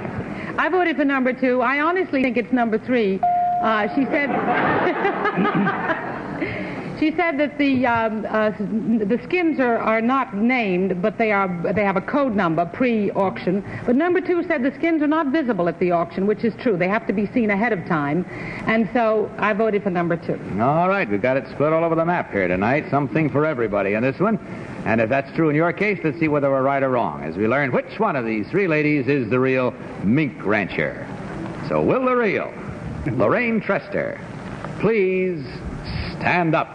I voted for number 2. I honestly think it's number 3. She said that the skins are not named, but they have a code number pre-auction. But number 2 said the skins are not visible at the auction, which is true. They have to be seen ahead of time, and so I voted for number 2. All right, we've got it split all over the map here tonight. Something for everybody in this one. And if that's true in your case, let's see whether we're right or wrong as we learn which one of these 3 ladies is the real mink rancher. So will the real Lorraine Trester please stand up?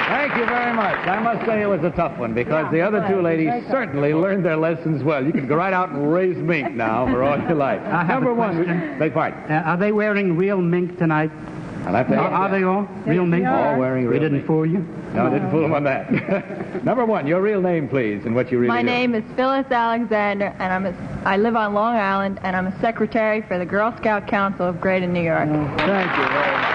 Thank you very much. I must say it was a tough one because the other 2 ladies certainly learned their lessons well. You can go right out and raise mink now for all you like. Number 1, beg pardon. Are they wearing real mink tonight? Are they all real mink? All wearing real mink. We didn't fool you? No, I didn't fool them on that. Number 1, your real name, please, and what you really do. My name is Phyllis Alexander, and I live on Long Island, and I'm a secretary for the Girl Scout Council of Greater New York. Thank you very much.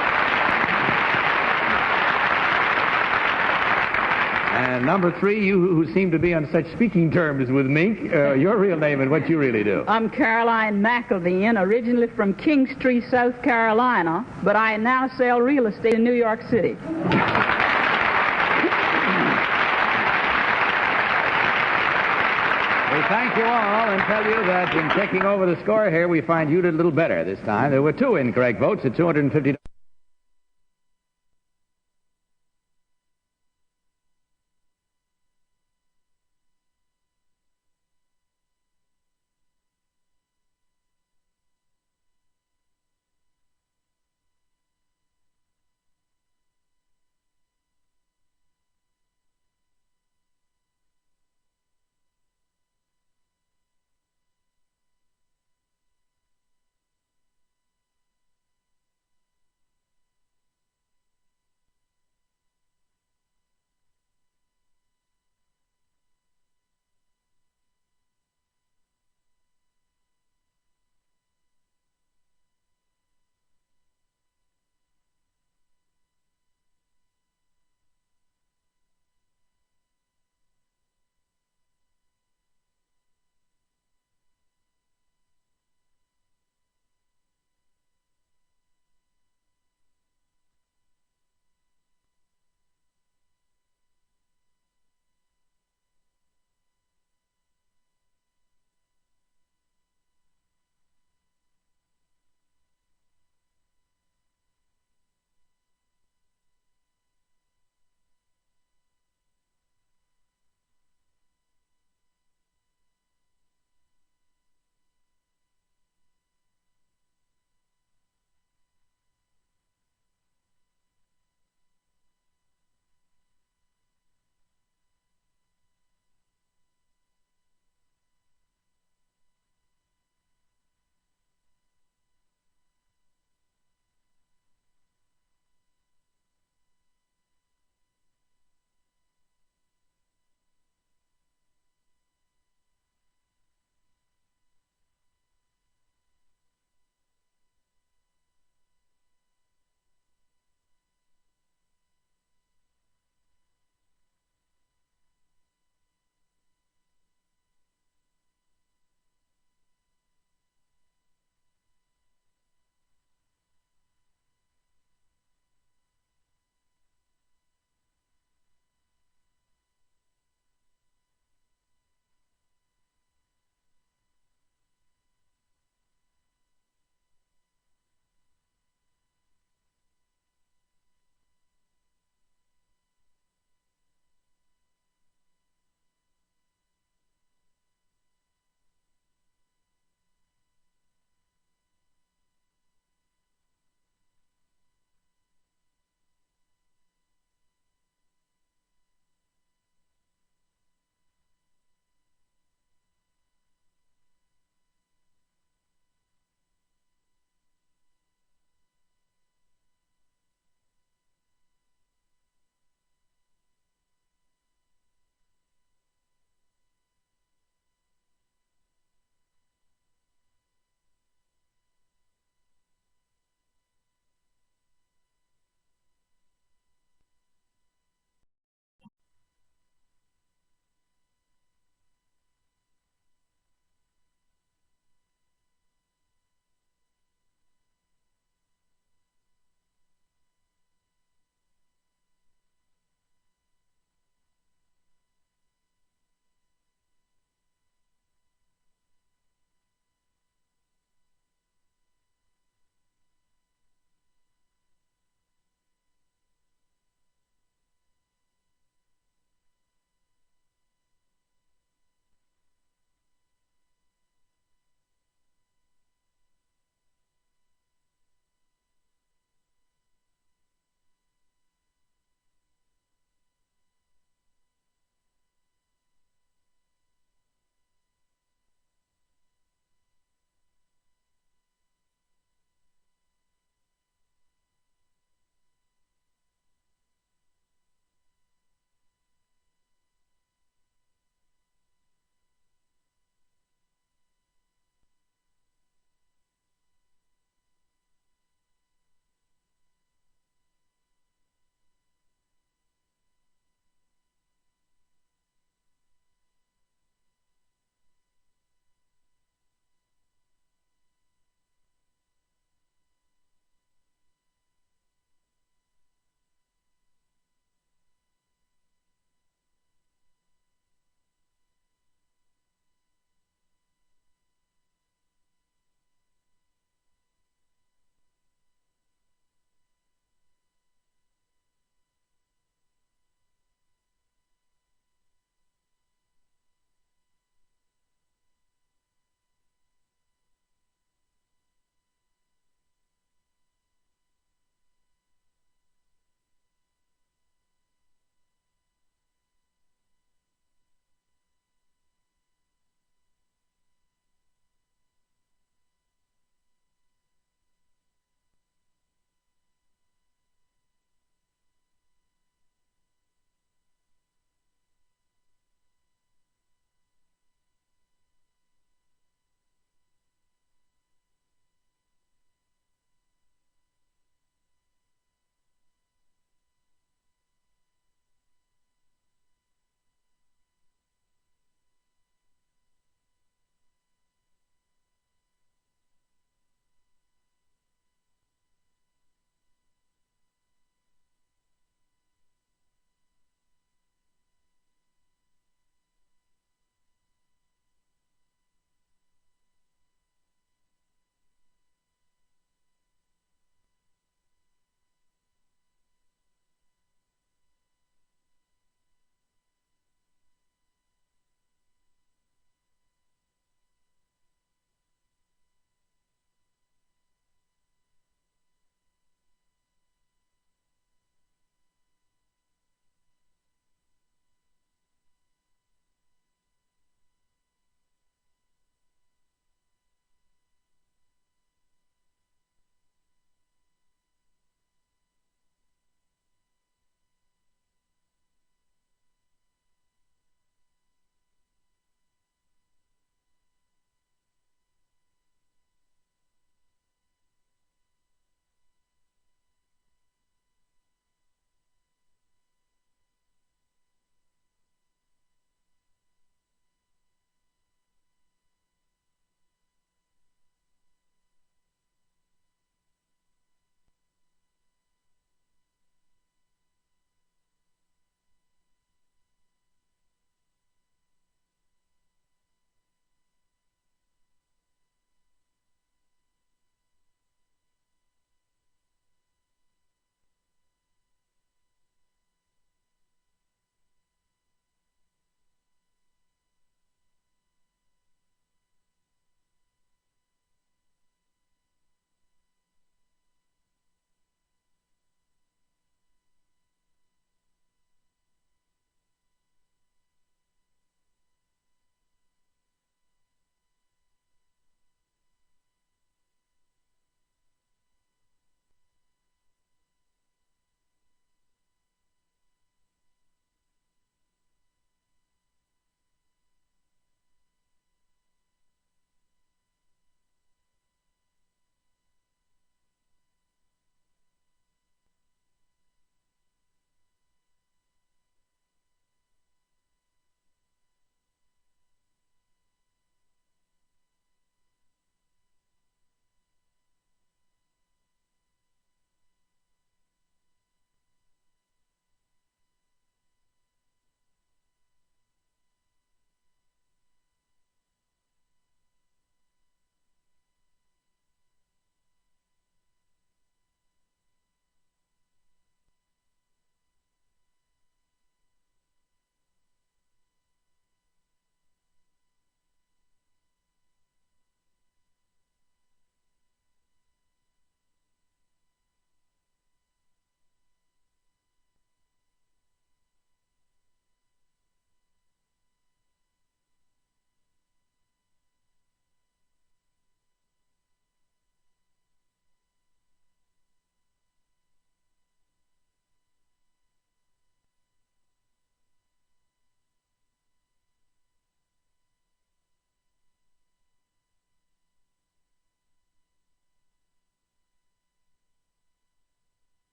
And number 3, you who seem to be on such speaking terms with mink, your real name and what you really do. I'm Caroline McElveen, originally from Kingstree, South Carolina, but I now sell real estate in New York City. We thank you all and tell you that in taking over the score here, we find you did a little better this time. There were 2 incorrect votes at $250.